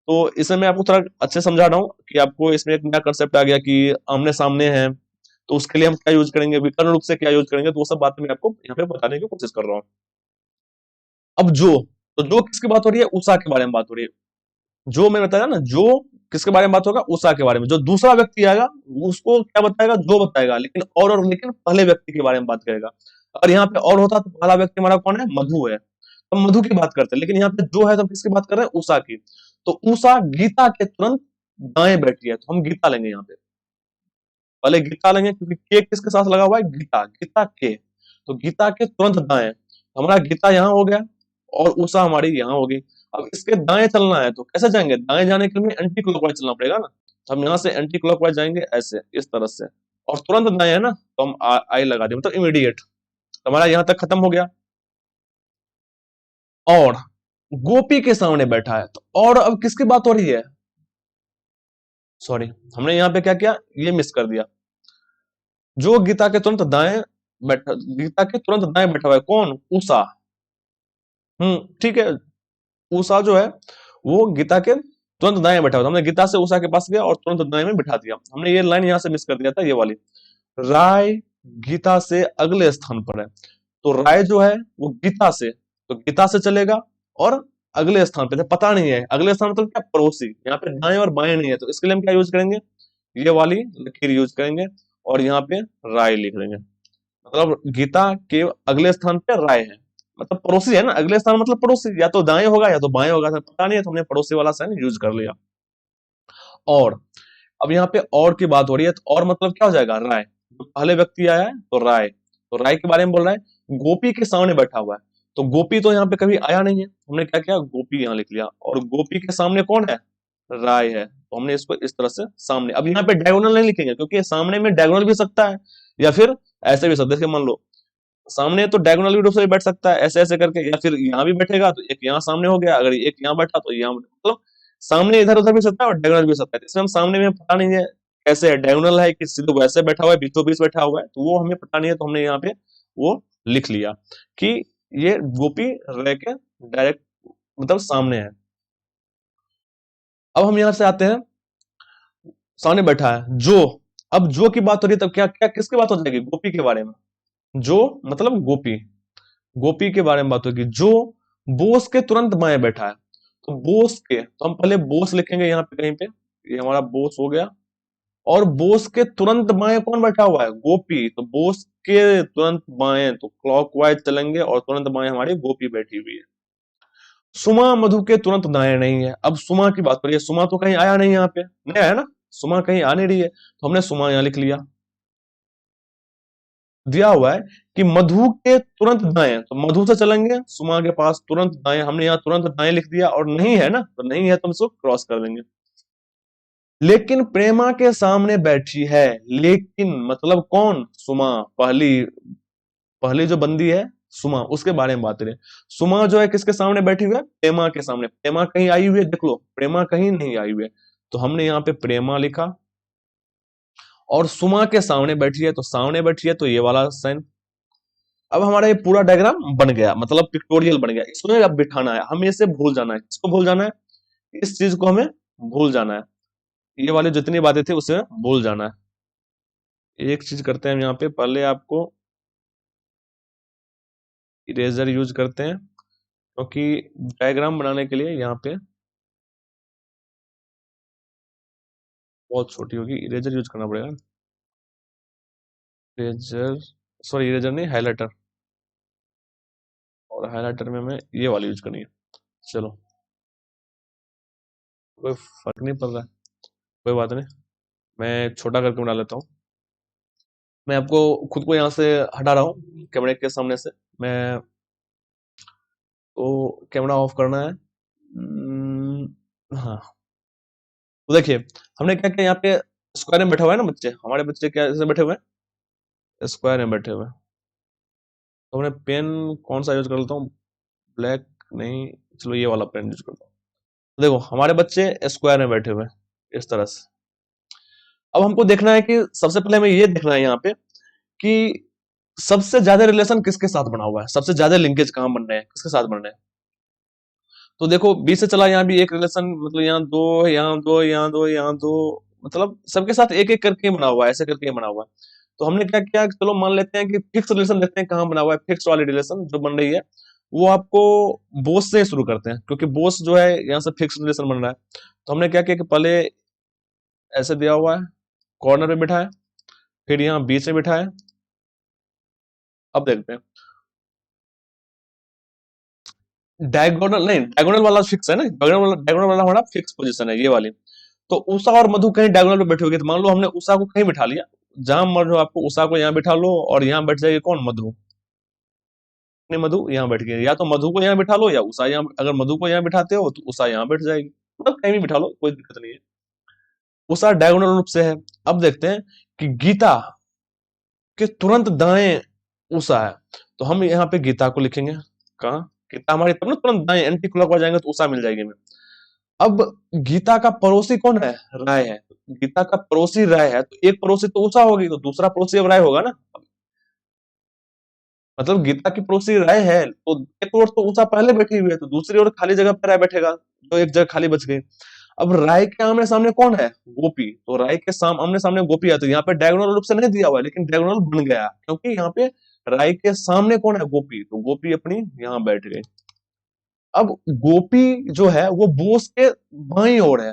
Speaker 1: तो इसमें मैं आपको थोड़ा अच्छे समझा रहा हूँ कि आपको इसमें एक नया कंसेप्ट आ गया कि आमने सामने है, तो उसके लिए हम क्या यूज करेंगे, विकर्ण रूप से क्या यूज करेंगे, तो वो सब बातें मैं आपको यहाँ पे बताने की कोशिश कर रहा हूँ। अब जो, तो जो किसकी बात हो रही है, उषा के बारे में बात हो रही है। जो मैं बताया ना, जो किसके बारे में बात होगा, उषा के बारे में। जो दूसरा व्यक्ति आएगा वो उसको क्या बताएगा, जो बताएगा, लेकिन और लेकिन पहले व्यक्ति के बारे में बात करेगा। अगर यहाँ पे और होता तो पहला व्यक्ति हमारा कौन है, मधु है, तो हम मधु की बात करते हैं, लेकिन यहाँ पे जो है तो हम किसकी बात कर रहे हैं, उषा की। तो उषा गीता के तुरंत दाएं बैठी है, तो हम गीता लेंगे यहाँ पे, पहले गीता लेंगे, क्योंकि के किसके साथ लगा हुआ है, गीता, गीता के, तो गीता के तुरंत दाएं, तो हमारा गीता यहाँ हो गया और उषा हमारी यहाँ हो गई। अब इसके दाएं चलना है तो कैसे जाएंगे, दाएं जाने के लिए एंटी क्लॉकवाइज चलना पड़ेगा ना, तो हम यहाँ से एंटी क्लॉकवाइज जाएंगे ऐसे, इस तरह से, और तुरंत दाएं है ना, तो हम आई लगा दें, मतलब इमीडिएट। तो हमारा यहाँ तक खत्म हो गया। और गोपी के सामने बैठा है, तो और अब किसकी बात हो रही है, सॉरी हमने यहाँ पे क्या किया, ये मिस कर दिया। जो गीता के तुरंत दाएं बैठा, गीता के तुरंत दाएं बैठा हुआ है कौन, उषा। ठीक है, उषा जो है वो गीता के तुरंत दाएं बैठा हुआ था, हमने गीता से उषा के पास गया और तुरंत दाएं में बिठा दिया। हमने ये लाइन यहाँ से मिस कर दिया था, ये वाली, राय गीता से अगले स्थान पर है। तो राय जो है वो गीता से, तो गीता से चलेगा और अगले स्थान पे, पता नहीं है अगले स्थान मतलब क्या, पड़ोसी, यहाँ पे दाएं और बाएं नहीं है, तो इसके लिए हम क्या यूज करेंगे, ये वाली लकीर यूज करेंगे, और यहाँ पे राय लिख देंगे। मतलब गीता के अगले स्थान पे राय है, मतलब पड़ोसी है ना, अगले स्थान मतलब पड़ोसी, या तो दाएं होगा या तो बाएं होगा, तो पता नहीं है, तो हमने पड़ोसी वाला साइन यूज कर लिया। और अब यहाँ पे और की बात हो रही है, तो और मतलब क्या हो जाएगा, राय, जो पहले व्यक्ति आया है तो राय, तो राय के बारे में बोल रहा है, गोपी के सामने बैठा हुआ है, तो गोपी तो यहाँ पे कभी आया नहीं है, हमने क्या किया, गोपी यहाँ लिख लिया, और गोपी के सामने कौन है, राय है, तो हमने इसको इस तरह से सामने। अब यहाँ पे डायगोनल नहीं लिखेंगे, क्योंकि सामने में डायगोनल भी सकता है या फिर ऐसे भी सकता है, जैसे मान लो सामने तो डायगोनल रूप से भी बैठ सकता है ऐसे ऐसे करके, या फिर यहाँ भी बैठेगा तो एक यहाँ सामने हो गया, अगर एक यहाँ बैठा तो यहाँ, मतलब सामने इधर उधर भी सकता है और डायगोनल भी सकता है। इसमें हम सामने में पता नहीं है कैसे है, डायगोनल है कि सीधे वैसे बैठा हुआ है, बीचों बीच बैठा हुआ है, तो वो हमें पता नहीं है, तो हमने यहाँ पे वो लिख लिया कि ये गोपी रह के डायरेक्ट मतलब सामने है। अब हम यहाँ से आते हैं, सामने बैठा है जो, अब जो की बात हो रही है, तब क्या क्या किसकी बात हो जाएगी, गोपी के बारे में। जो मतलब गोपी, गोपी के बारे में बात होगी, जो बोस के तुरंत बाएं बैठा है, तो बोस के, तो हम पहले बोस लिखेंगे यहाँ पे कहीं पे, ये हमारा बोस हो गया, और बोस के तुरंत बाएं कौन बैठा हुआ है, गोपी, तो बोस के तुरंत बाएं, तो क्लॉकवाइज चलेंगे और तुरंत बाएं हमारी गोपी बैठी हुई है। सुमा मधु के तुरंत दाएं नहीं है, अब सुमा की बात करिए, सुमा तो कहीं आया नहीं, यहाँ पे नहीं आया ना, सुमा कहीं आ नहीं रही है, तो हमने सुमा यहाँ लिख लिया। दिया हुआ है कि मधु के तुरंत दाएं, तो मधु से चलेंगे सुमा के पास तुरंत दाएं, हमने यहाँ तुरंत दाएं लिख दिया, और नहीं है ना, तो नहीं है तो हम इसको क्रॉस कर देंगे। लेकिन प्रेमा के सामने बैठी है। लेकिन मतलब कौन? सुमा। पहली पहली जो बंदी है सुमा, उसके बारे में बात करें। सुमा जो है किसके सामने बैठी हुई है? प्रेमा के सामने। प्रेमा कहीं आई हुई है? देख लो, प्रेमा कहीं नहीं आई हुई है। तो हमने यहाँ पे प्रेमा लिखा, और सुमा के सामने बैठी है, तो सामने बैठी है तो ये वाला साइन। अब हमारा ये पूरा डायग्राम बन गया, मतलब पिक्टोरियल बन गया। इसमें अब बिठाना है, हमें इसे भूल जाना है। किसको भूल जाना है? इस चीज को हमें भूल जाना है। ये वाली जितनी बातें थी उसे भूल जाना है। एक चीज करते हैं हम यहाँ पे, पहले आपको इरेजर यूज करते हैं, क्योंकि डायग्राम बनाने के लिए यहाँ पे बहुत छोटी होगी, इरेजर यूज करना पड़ेगा। इरेजर, सॉरी इरेजर नहीं, हाइलाइटर। और हाइलाइटर में हमें ये वाली यूज करनी है। चलो, कोई फर्क नहीं पड़ रहा है, कोई बात नहीं। मैं छोटा करके बना लेता हूँ। मैं आपको खुद को यहाँ से हटा रहा हूँ कैमरे के सामने से। मैं तो कैमरा ऑफ करना है। हाँ, तो देखिए हमने क्या किया, यहाँ पे स्क्वायर में बैठा हुआ है ना बच्चे, हमारे बच्चे कैसे बैठे हुए हैं? स्क्वायर में बैठे हुए हैं। तो हमने पेन कौन सा यूज कर लेता हूँ? ब्लैक नहीं, चलो ये वाला पेन यूज करता हूँ। तो देखो हमारे बच्चे स्क्वायर में बैठे हुए हैं इस तरह से। अब हमको देखना है कि सबसे पहले हमें ये देखना है यहाँ पे कि सबसे ज्यादा रिलेशन किसके साथ बना हुआ है, सबसे ज्यादा लिंकेज कहाँ बन रहे हैं, किसके साथ बन रहे हैं। तो देखो 20 से चला, यहाँ भी एक रिलेशन, मतलब यहाँ दो, यहाँ दो, यहाँ दो, यहाँ दो, मतलब सबके साथ एक एक करके बना हुआ है, ऐसे करके बना हुआ है। तो हमने क्या किया, चलो मान लेते हैं कि फिक्स रिलेशन देखते हैं कहाँ बना हुआ है। फिक्स वाली रिलेशन जो बन रही है वो आपको बोस से शुरू करते हैं, क्योंकि बोस जो है यहाँ से फिक्स रिलेशन बन रहा है। तो हमने क्या किया कि पहले ऐसे दिया हुआ है, कॉर्नर पे बिठा है, फिर यहाँ बीच में बिठा है। अब देखते हैं, डायगोनल नहीं, डायगोनल वाला फिक्स है ना, डायगोनल वाला हमारा फिक्स पोजीशन है, ये वाली। तो उषा और मधु कहीं डायगोनल पे बैठे होंगे, तो मान लो हमने उषा को कहीं बिठा लिया, जहां मर्ज हो आपको उषा को यहाँ बिठा लो, और यहाँ बैठ जाएगी कौन? मधु। नहीं, मधु यहाँ बैठ गई, या तो मधु को यहाँ बिठा लो या उषा यहाँ, अगर मधु को यहाँ बिठाते हो तो उषा यहाँ बैठ जाएगी, मतलब कहीं भी बिठा लो, कोई दिक्कत नहीं है। उषा डायगोनल रूप से है। अब देखते हैं कि गीता के तुरंत दाएं उषा है, तो हम यहाँ पे गीता को लिखेंगे। कहाँ? गीता हमारी तब ना तुरंत दाएं एंटी क्लॉकवाइज जाएंगे तो उषा मिल जाएगी हमें। अब गीता का पड़ोसी कौन है? राय है। गीता का पड़ोसी राय है, तो एक पड़ोसी तो उषा होगी, तो दूसरा पड़ोसी अब राय होगा ना। मतलब गीता की पड़ोसी राय है, तो एक ओर तो उषा पहले बैठी हुई है, तो दूसरी ओर खाली जगह पर राय बैठेगा, तो एक जगह खाली बच गई। अब राय के आमने सामने कौन है? गोपी। तो राय के आमने सामने गोपी है, तो यहाँ पे डायगोनल रूप से नहीं दिया हुआ है, लेकिन डायगोनल बन गया, क्योंकि यहाँ पे राय के सामने कौन है? गोपी। तो गोपी अपनी यहाँ बैठ गई। अब गोपी जो है वो बोस के बाईं ओर है,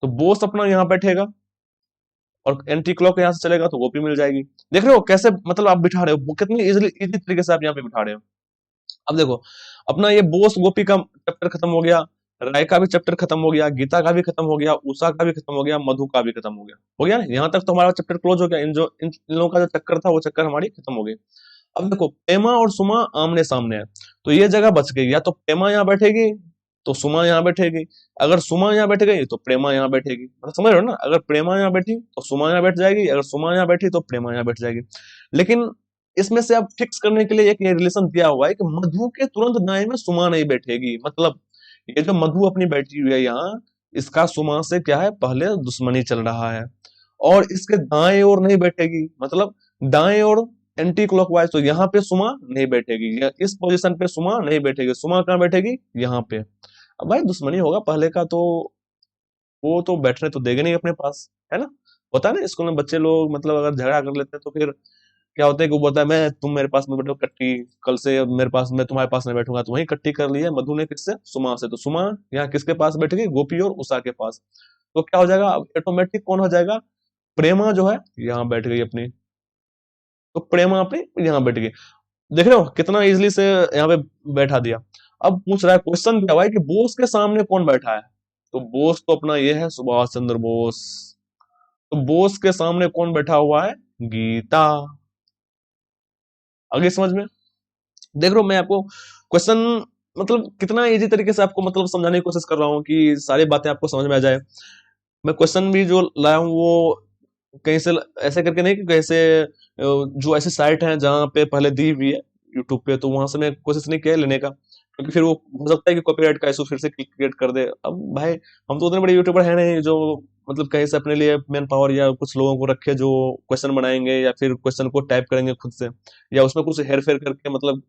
Speaker 1: तो बोस अपना यहाँ बैठेगा, और एंटी क्लॉक यहाँ से चलेगा तो गोपी मिल जाएगी। देख रहे हो कैसे, मतलब आप बिठा रहे हो कितनी इजी तरीके से आप यहाँ पे बिठा रहे हो। अब देखो अपना ये बोस गोपी का चैप्टर खत्म हो गया, राय का भी चैप्टर खत्म हो गया, गीता का भी खत्म हो गया, उषा का भी खत्म हो गया, मधु का भी खत्म हो गया ना, यहाँ तक तो हमारा चैप्टर क्लोज हो गया। इन लोगों का जो चक्कर था वो चक्कर हमारी खत्म हो गई। अब देखो प्रेमा और सुमा आमने सामने है, तो ये जगह बच गई, या तो प्रेमा यहाँ बैठेगी तो सुमा यहाँ बैठेगी, अगर सुमा यहाँ बैठ गई तो प्रेमा यहाँ बैठेगी, मतलब समझ रहे हो ना, अगर प्रेमा यहाँ बैठी तो सुमा यहाँ बैठ जाएगी, अगर सुमा यहाँ बैठी तो प्रेमा यहाँ बैठ जाएगी। लेकिन इसमें से अब फिक्स करने के लिए एक ये रिलेशन दिया हुआ है कि मधु के तुरंत दाएं में सुमा नहीं बैठेगी, मतलब ये जो मधु अपनी बैठी हुई है यहाँ, इसका सुमा से क्या है, पहले दुश्मनी चल रहा है, और इसके दाएं ओर नहीं बैठेगी, मतलब दाएं ओर एंटी क्लॉकवाइज, तो यहाँ पे सुमा नहीं बैठेगी, इस पोजीशन पे सुमा नहीं बैठेगी, सुमा कहाँ बैठेगी? यहाँ पे। अब भाई दुश्मनी होगा पहले का, तो वो तो बैठने तो देगा नहीं अपने पास, है ना। होता है ना स्कूल में बच्चे लोग, मतलब अगर झगड़ा कर लेते हैं तो फिर क्या होता है कि वो बोलता है मैं, तुम मेरे पास में बैठो कट्टी, कल से मेरे पास, मैं तुम्हारे पास नहीं बैठूंगा, तो वही कट्टी कर ली है मधु ने किससे? सुमा से। तो सुमा यहाँ किसके पास बैठेगी? गोपी और उषा के पास। तो क्या हो जाएगा अब, ऑटोमेटिक कौन हो जाएगा? प्रेमा जो है यहाँ बैठ गई अपनी, तो प्रेमा अपनी यहाँ बैठ गई। देख रहे हो कितना इजिली से यहाँ पे बैठा दिया। अब पूछ रहा है, क्वेश्चन क्या हुआ है कि बोस के सामने कौन बैठा है, तो बोस तो अपना ये है सुभाष चंद्र बोस, तो बोस के सामने कौन बैठा हुआ है? गीता। आगे समझ में? देख रहे हो मैं आपको क्वेश्चन, मतलब कितना इजी तरीके से आपको मतलब समझाने की कोशिश कर रहा हूँ कि सारी बातें आपको समझ में आ जाए। मैं क्वेश्चन भी जो लाया हूँ वो कहीं से ऐसे करके नहीं कि कहीं से जो ऐसी साइट है जहाँ पे पहले दी हुई है यूट्यूब पे, तो वहां से मैं कोशिश नहीं किया है लेने का, क्योंकि फिर वो हो सकता है कि कॉपीराइट का इशू फिर से क्रिएट कर दे। अब भाई हम तो उतने बड़े यूट्यूबर है नहीं जो मतलब कहीं से अपने लिए मैन पावर या कुछ लोगों को रखे जो क्वेश्चन बनाएंगे या फिर क्वेश्चन को टाइप करेंगे खुद से, या उसमें कुछ हेर फेर करके मतलब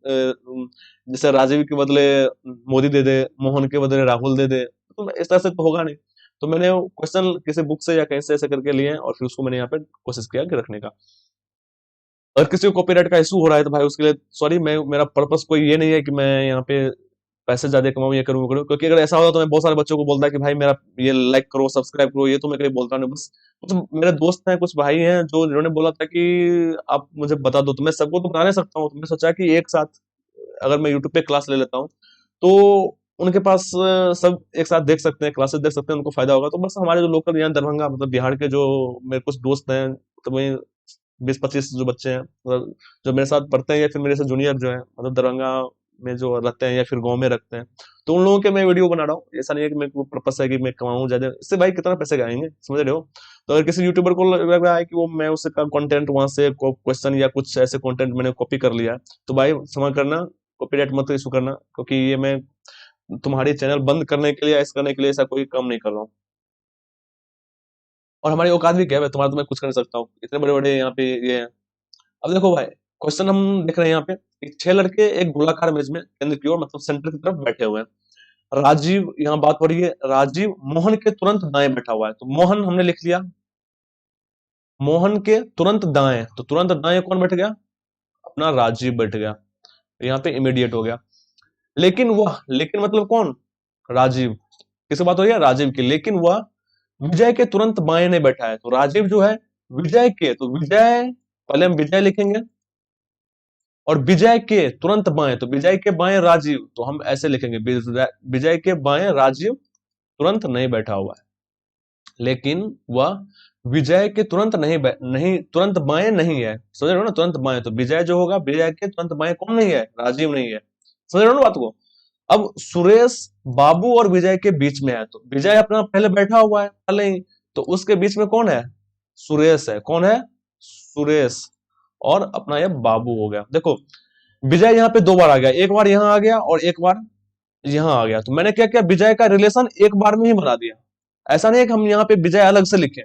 Speaker 1: जैसे राजीव के बदले मोदी दे दे, मोहन के बदले राहुल दे दे, तो इस तरह से तो होगा नहीं। तो मैंने वो क्वेश्चन किसी बुक से या कहीं से ऐसे करके लिए हैं और फिर उसको मैंने यहाँ पे कोशिश किया कि रखने का। अगर किसी को कॉपीराइट का इशू हो रहा है तो भाई उसके लिए सॉरी, मैं मेरा पर्पस कोई ये नहीं है कि मैं यहाँ पे पैसे ज्यादा कमाऊं, ये करूँ वो करूँ, क्योंकि अगर ऐसा होता तो मैं बहुत सारे बच्चों को बोलता कि भाई मेरा ये लाइक करो सब्सक्राइब करो, ये तो मैं कभी बोलता नहीं। बस कुछ मेरे दोस्त हैं, कुछ भाई हैं जो जिन्होंने बोला था कि आप मुझे बता दो, तो मैं सबको तो बता नहीं सकता हूँ, तो मैं सोचा कि एक साथ अगर मैं यूट्यूब पे क्लास ले लेता हूँ तो उनके पास सब एक साथ देख सकते हैं, क्लासेस देख सकते हैं, उनको फायदा होगा। तो बस हमारे जो लोकल यहाँ दरभंगा मतलब बिहार के जो मेरे कुछ दोस्त हैं, तो वही 20-25 जो बच्चे हैं मतलब जो मेरे साथ पढ़ते हैं या फिर मेरे से जूनियर जो है मतलब दरभंगा में जो रहते हैं या फिर गांव में रखते हैं, तो उन लोगों के मैं वीडियो बना रहा हूँ। ऐसा नहीं है कि मेरे को पर्पस है कि मैं कमाऊं ज्यादा, इससे भाई कितना पैसे आएंगे, समझ रहे हो। तो अगर किसी यूट्यूबर को लग रहा है कि वो मैं उसका कंटेंट वहां से क्वेश्चन या कुछ ऐसे कंटेंट मैंने कॉपी कर लिया है, तो भाई समझ करना, कॉपीराइट मत इशू करना, क्योंकि ये मैं तुम्हारी चैनल बंद करने के लिए, ऐसा करने के लिए ऐसा कोई काम नहीं कर रहा हूँ। और हमारी औकात भी क्या है, तुम्हारा तो मैं कुछ कर नहीं सकता हूँ, इतने बड़े बड़े यहाँ पे ये हैं। अब देखो भाई, क्वेश्चन हम देख रहे हैं यहाँ पे कि 6 लड़के एक गोलाकार मेज में केंद्र की ओर मतलब सेंटर की तरफ बैठे हुए हैं। राजीव, यहाँ बात हो रही है राजीव मोहन के तुरंत दाएं बैठा हुआ है, तो मोहन हमने लिख लिया, मोहन के तुरंत दाएं, तो तुरंत दाएं कौन बैठ गया, अपना राजीव बैठ गया, यहाँ पे इमीडिएट हो गया। लेकिन वह, लेकिन मतलब कौन, राजीव, किससे बात हो रही है, राजीव की, लेकिन वह विजय के तुरंत बाएं नहीं बैठा है, तो राजीव जो है विजय के, तो विजय, पहले हम विजय लिखेंगे, और विजय के तुरंत बाएं, तो विजय के बाएं राजीव, तो हम ऐसे लिखेंगे विजय के बाएं राजीव तुरंत नहीं बैठा हुआ है। लेकिन वह विजय के तुरंत नहीं तुरंत बाएं नहीं है, समझ रहे हो ना, तुरंत बाएं, तो विजय जो होगा विजय के तुरंत बाएं कौन नहीं है, राजीव नहीं है, समझ रहे हो ना बात को। अब सुरेश बाबू और विजय के बीच में है, तो विजय अपना पहले बैठा हुआ है पहले ही, तो उसके बीच में कौन है, सुरेश है, कौन है, सुरेश, और अपना ये बाबू हो गया। देखो विजय यहाँ पे 2 बार आ गया, एक बार यहाँ आ गया और एक बार यहाँ आ गया, तो मैंने क्या किया, विजय का रिलेशन एक बार में ही बना दिया। ऐसा नहीं है कि हम यहाँ पे विजय अलग से लिखें,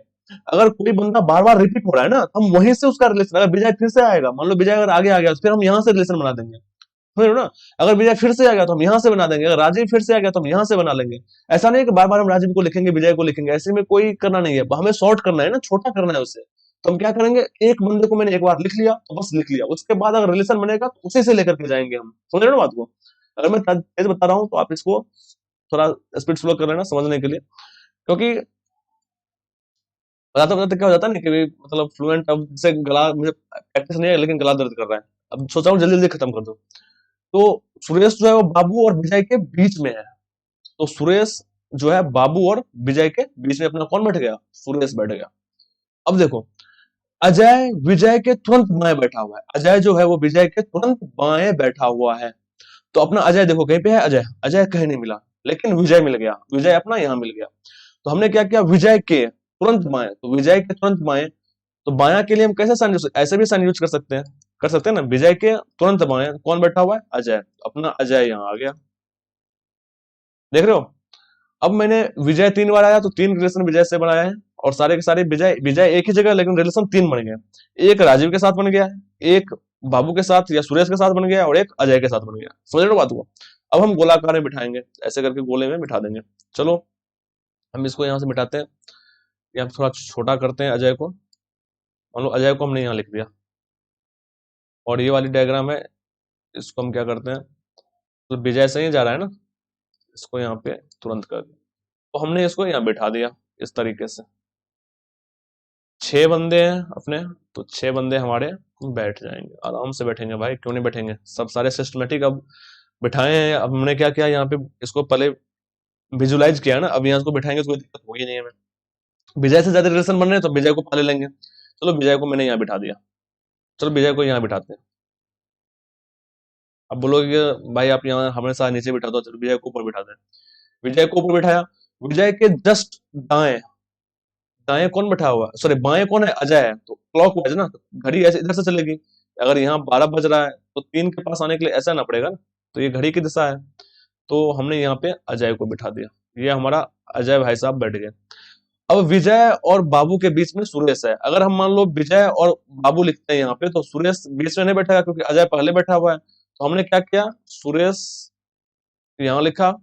Speaker 1: अगर कोई बंदा बार बार रिपीट हो रहा है ना, हम वहीं से उसका रिलेशन, अगर विजय फिर से आएगा, मान लो विजय अगर आगे आ गया तो फिर हम यहाँ से रिलेशन बना देंगे, समझ रहे हो ना। अगर विजय फिर से आ गया तो हम यहाँ से बना देंगे, अगर राजीव फिर से आ गया तो हम यहाँ से बना लेंगे। ऐसा नहीं है कि बार बार हम राजीव को लिखेंगे विजय को लिखेंगे, ऐसे में कोई करना नहीं है, हमें शॉर्ट करना है ना, छोटा करना है उसे। तो हम क्या करेंगे, एक बंदे को मैंने एक बार लिख लिया तो बस लिख लिया, उसके बाद अगर रिलेशन बनेगा तो उसी से लेकर के जाएंगे हम, समझ रहे हो ना बात को। अगर मैं तेज बता रहा हूँ तो आप इसको थोड़ा स्पीड स्लो कर लेना समझने के लिए, क्योंकि बताते बताते क्या हो जाता है ना कि मतलब फ्लुएंट, अब से गला मुझे प्रैक्टिस नहीं है लेकिन गला दर्द कर रहा है, अब सोचा हूँ जल्दी जल्दी खत्म कर दूं। तो सुरेश जो है वो बाबू और विजय के बीच में है, तो सुरेश जो है बाबू और विजय के बीच में अपना कौन बैठ गया, सुरेश बैठ गया। अब देखो अजय विजय के तुरंत बाएं बैठा हुआ है, अजय जो है वो विजय के तुरंत बाएं बैठा हुआ है, तो अपना अजय देखो कहीं पे है, अजय, अजय कहीं नहीं मिला, लेकिन विजय मिल गया, विजय अपना यहाँ मिल गया। तो हमने क्या किया, विजय के तुरंत बाएं, तो विजय के तुरंत बाएं, तो बायां के लिए हम कैसे साइन यूज, ऐसे भी साइन यूज कर सकते हैं ना, विजय के तुरंत बाएं कौन बैठा हुआ है, अजय, अपना अजय यहाँ आ गया, देख रहे हो। अब मैंने विजय 3 बार आया तो 3 रिलेशन विजय से बनाया है, और सारे के सारे विजय विजय एक ही जगह लेकिन रिलेशन 3 बन गए, एक राजीव के साथ बन गया, एक बाबू के साथ या सुरेश के साथ बन गया, और एक अजय के साथ बन गया, समझ रहे हो बात को। अब हम गोलाकार में बिठाएंगे, ऐसे करके गोले में बिठा देंगे। चलो हम इसको यहाँ से मिटाते हैं, यहाँ थोड़ा छोटा करते हैं अजय को, मान लो अजय को हमने यहाँ लिख दिया, और ये वाली डायग्राम है, इसको हम क्या करते हैं, तो विजय से ही जा रहा है ना, इसको यहाँ पे तुरंत कर दिया, तो हमने इसको यहाँ बिठा दिया इस तरीके से। 6 बंदे हैं अपने, तो 6 बंदे हमारे बैठ जाएंगे, आराम से बैठेंगे भाई, क्यों नहीं बैठेंगे, सब सारे सिस्टमेटिक अब बिठाए हैं। अब हमने क्या किया, यहाँ पे इसको पहले विजुलाइज किया ना, अब यहाँ इसको बिठाएंगे तो कोई दिक्कत होगी नहीं हमें। विजय से ज्यादा रिलेशन बन रहे हैं तो विजय को पहले लेंगे, चलो विजय को मैंने यहाँ बिठा दिया, चलो विजय को यहाँ बिठाते हैं। अब बोलोगे कि भाई आप यहाँ हमेशा नीचे बिठा दो, चलो विजय को ऊपर बिठाते हैं। विजय को ऊपर बिठाया, विजय के जस्ट दाएं, दाएं कौन बैठा हुआ है, सॉरी बाएं कौन है, अजय है, तो क्लॉक वाइज ना, तो घड़ी ऐसे इधर से चलेगी। अगर यहाँ 12 बज रहा है तो 3 के पास आने के लिए ऐसा ना पड़ेगा ना, तो ये घड़ी की दिशा है। तो हमने यहाँ पे अजय को बिठा दिया, ये हमारा अजय भाई साहब बैठ गए। अब विजय और बाबू के बीच में सुरेश है। अगर हम मान लो विजय और बाबू लिखते हैं यहाँ पे, तो सुरेश बीच में नहीं बैठेगा क्योंकि अजय पहले बैठा हुआ है। तो हमने क्या किया, सुरेश यहाँ लिखा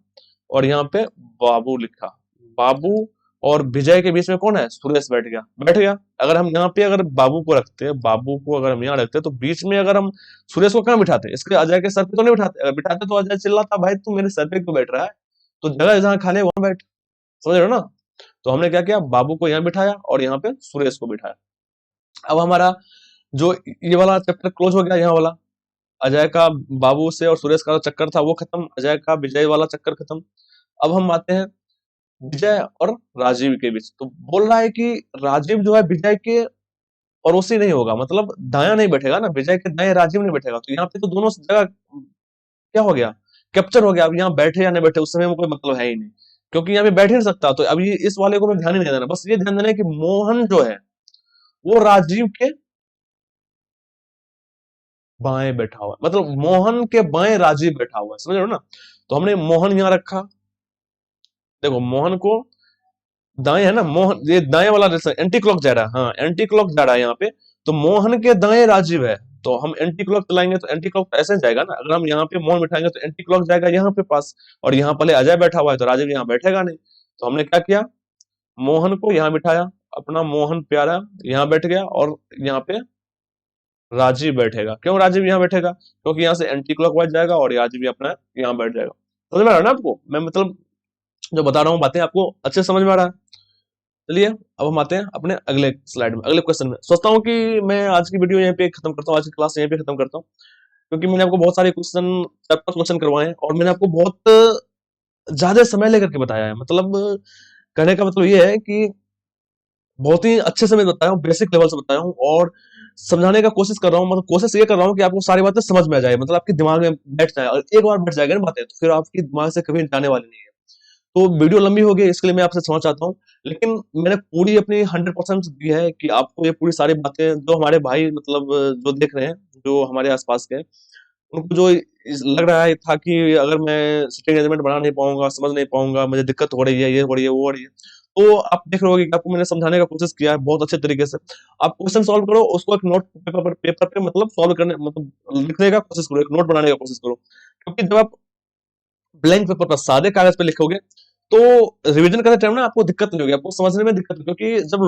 Speaker 1: और यहाँ पे बाबू लिखा। बाबू और विजय के बीच में कौन है, सुरेश बैठ गया, बैठ गया। अगर हम यहाँ पे अगर बाबू को रखते हैं, बाबू को अगर हम यहाँ रखते हैं, तो बीच में अगर हम सुरेश को कहाँ बिठाते, इसके अजय के सर पे तो नहीं बिठाते। अगर बिठाते तो अजय चिल्लाता, भाई तू मेरे सर पे क्यों बैठ रहा है, तो जगह जहाँ खाली है वहां बैठ, समझ रहे हो ना। तो हमने क्या किया, बाबू को यहाँ बिठाया और यहाँ पे सुरेश को बिठाया। अब हमारा जो ये वाला चैप्टर क्लोज हो गया, यहाँ वाला अजय का बाबू से और सुरेश का जो चक्कर था वो खत्म, अजय का विजय वाला चक्कर खत्म। अब हम आते हैं विजय और राजीव के बीच। तो बोल रहा है कि राजीव जो है विजय के पड़ोसी नहीं होगा, मतलब दाया नहीं बैठेगा ना, विजय के दाएं राजीव नहीं बैठेगा। तो यहाँ पे तो दोनों जगह क्या हो गया, कैप्चर हो गया। अब यहाँ बैठे या नहीं बैठे उस समय में कोई मतलब है ही नहीं, क्योंकि यहाँ पे बैठ ही नहीं सकता। तो अभी इस वाले को मैं ध्यान ही नहीं देना, बस ये ध्यान देना है कि मोहन जो है वो राजीव के बाएं बैठा हुआ है, मतलब मोहन के बाएं राजीव बैठा हुआ है, समझ रहे हो ना। तो हमने मोहन यहाँ रखा, देखो मोहन को दाएं है ना, मोहन ये दाएं वाला एंटी क्लॉक जा रहा है, हाँ एंटी क्लॉक जा रहा है यहाँ पे। तो मोहन के दाएं राजीव है, तो हम एंटी क्लॉक चलाएंगे तो एंटी क्लॉक ऐसे जाएगा ना। अगर हम यहाँ पे मोहन बिठाएंगे तो एंटी क्लॉक जाएगा यहाँ पे पास, और यहाँ पहले अजय बैठा हुआ है तो राजीव यहाँ बैठेगा नहीं। तो हमने क्या किया, मोहन को यहाँ बिठाया, अपना मोहन प्यारा यहाँ बैठ गया, और यहाँ पे राजीव बैठेगा। क्यों राजीव यहाँ बैठेगा, क्योंकि यहाँ से एंटी क्लॉकवाइज जाएगा और राजीव भी अपना यहाँ बैठ जाएगा। समझ में आ रहा है ना आपको, मैं मतलब जो बता रहा हूँ बातें आपको अच्छे से समझ में आ रहा है। चलिए अब हम आते हैं अपने अगले स्लाइड में, अगले क्वेश्चन में। सोचता हूँ कि मैं आज की वीडियो यहीं पे खत्म करता हूँ, आज की क्लास यहीं पे खत्म करता हूँ, क्योंकि मैंने आपको बहुत सारे क्वेश्चन, 4-5 क्वेश्चन करवाए हैं, और मैंने आपको बहुत ज्यादा समय लेकर के बताया है। मतलब कहने का मतलब ये है कि बहुत ही अच्छे से मैं बताया हूँ, बेसिक लेवल से बताया हूँ, और समझाने का कोशिश कर रहा हूँ। मतलब कोशिश ये कर रहा हूँ कि आपको सारी बातें समझ में आ जाए, मतलब आपके दिमाग में बैठ जाए। और एक बार बैठ जाएगा ना बातें, तो फिर आपकी दिमाग से कभी जाने वाली नहीं है। तो वीडियो लंबी हो गई, इसके लिए मैं आपसे क्षमा चाहता हूँ, लेकिन मैंने पूरी अपनी 100% दी है कि आपको ये पूरी सारी बातें, जो हमारे भाई मतलब जो देख रहे हैं, जो हमारे आसपास के हैं, उनको जो लग रहा है था कि अगर मैं सिटिंग अरेंजमेंट बना नहीं पाऊंगा, समझ नहीं पाऊंगा, मुझे दिक्कत हो रही है, ये हो रही है, वो हो रही है, तो आप देख रहे होगे कि आपको मैंने समझाने का कोशिश किया है बहुत अच्छे तरीके से। आप क्वेश्चन सॉल्व करो, उसको एक नोट पेपर पे मतलब सॉल्व करने, मतलब लिखने का कोशिश करो, एक नोट बनाने का कोशिश करो। क्योंकि जब आप ब्लैंक पेपर पर सादे कागज पे लिखोगे तो रिवीजन करते टाइम ना आपको दिक्कत नहीं होगी, आपको समझने में दिक्कत नहीं, क्योंकि जब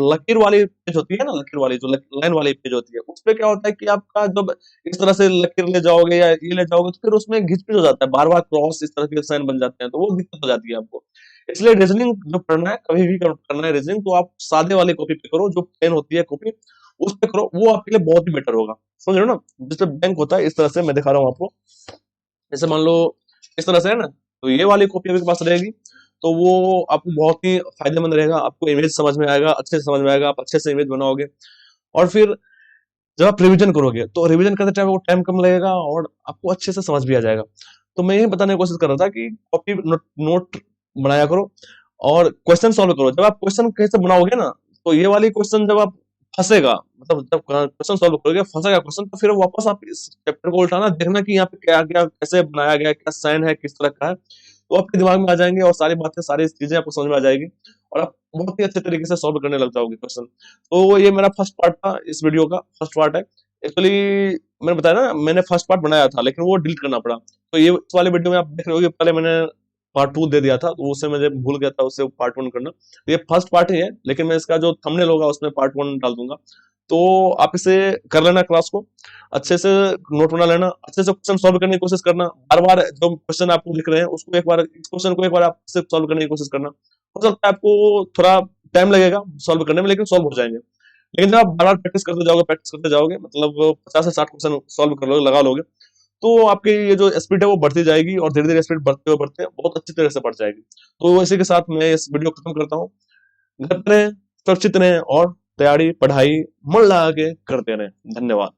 Speaker 1: लकीर वाली पेज होती है ना, लकीर वाली जो लाइन वाली पेज होती है, उस पे क्या होता है कि आपका जब इस तरह से लकीर ले जाओगे या ये ले जाओगे, तो फिर उसमें घिचपिच हो जाता है, बार बार क्रॉस इस तरह के साइन बन जाते हैं, तो वो दिक्कत हो जाती है आपको। इसलिए रीजनिंग जो करना है, कभी भी करना है रीजनिंग, तो आप सादे वाली कॉपी पे करो, जो प्लेन होती है कॉपी उस पे करो, वो आपके लिए बहुत ही बेटर होगा। समझ रहे हो ना, जिसपे बैंक होता है इस तरह से मैं दिखा रहा हूँ आपको, जैसे मान लो इस तरह से है ना, तो ये वाली कॉपी आपके पास रहेगी, तो वो आपको बहुत ही फायदेमंद रहेगा, आपको इमेज समझ में आएगा, अच्छे से समझ में आएगा, आप अच्छे से इमेज बनाओगे। और फिर जब आप रिवीजन करोगे तो रिवीजन करते टाइम वो टाइम कम लगेगा और आपको अच्छे से समझ भी आ जाएगा। तो मैं यही बताने की कोशिश कर रहा था कि कॉपी नोट बनाया करो और क्वेश्चन सॉल्व करो। जब आप क्वेश्चन कैसे बनाओगे ना, तो ये वाली क्वेश्चन जब आप फंसेगा, मतलब जब क्वेश्चन सॉल्व करोगे फंसेगा क्वेश्चन, तो फिर वापस आप इस चैप्टर को उल्टाना, देखना कि यहाँ पे क्या क्या कैसे बनाया गया, क्या साइन है, किस तरह का है, तो आपके दिमाग में आ जाएंगे और सारी बातें, सारी चीजें आपको समझ में आ जाएगी, और आप बहुत ही अच्छे तरीके से सॉल्व करने लग जाओगे क्वेश्चन। तो ये मेरा फर्स्ट पार्ट था, इस वीडियो का फर्स्ट पार्ट है। एक्चुअली मैंने बताया ना, मैंने फर्स्ट पार्ट बनाया था लेकिन वो डिलीट करना पड़ा, तो ये इस वाले वीडियो में आप देख रहे हो, पहले मैंने पार्ट 2 दे दिया था, तो उससे मुझे भूल गया था उससे पार्ट 1 करना। तो ये फर्स्ट पार्ट ही है, लेकिन मैं इसका जो थंबनेल होगा उसमें पार्ट 1 डाल दूंगा। तो आप इसे कर लेना, क्लास को अच्छे से नोट बना लेना, अच्छे से क्वेश्चन सॉल्व करने की कोशिश करना, बार बार जो क्वेश्चन आपको लिख रहे हैं उसको एक बार, इस क्वेश्चन को एक बार आप सॉल्व करने की कोशिश करना। हो सकता है आपको थोड़ा टाइम लगेगा सॉल्व करने में, लेकिन सॉल्व हो जाएंगे। लेकिन जब आप बार बार प्रैक्टिस करते जाओगे, मतलब 50 से 60 क्वेश्चन सॉल्व कर लोगे, लगा लोगे, तो आपकी ये जो स्पीड है वो बढ़ती जाएगी, और धीरे धीरे स्पीड बढ़ते हुए बढ़ते बहुत अच्छी तरह से बढ़ जाएगी। तो इसी के साथ मैं इस वीडियो खत्म करता हूँ। घर पे रहें, सुरक्षित रहें, और तैयारी पढ़ाई मन लगा के करते रहें। धन्यवाद।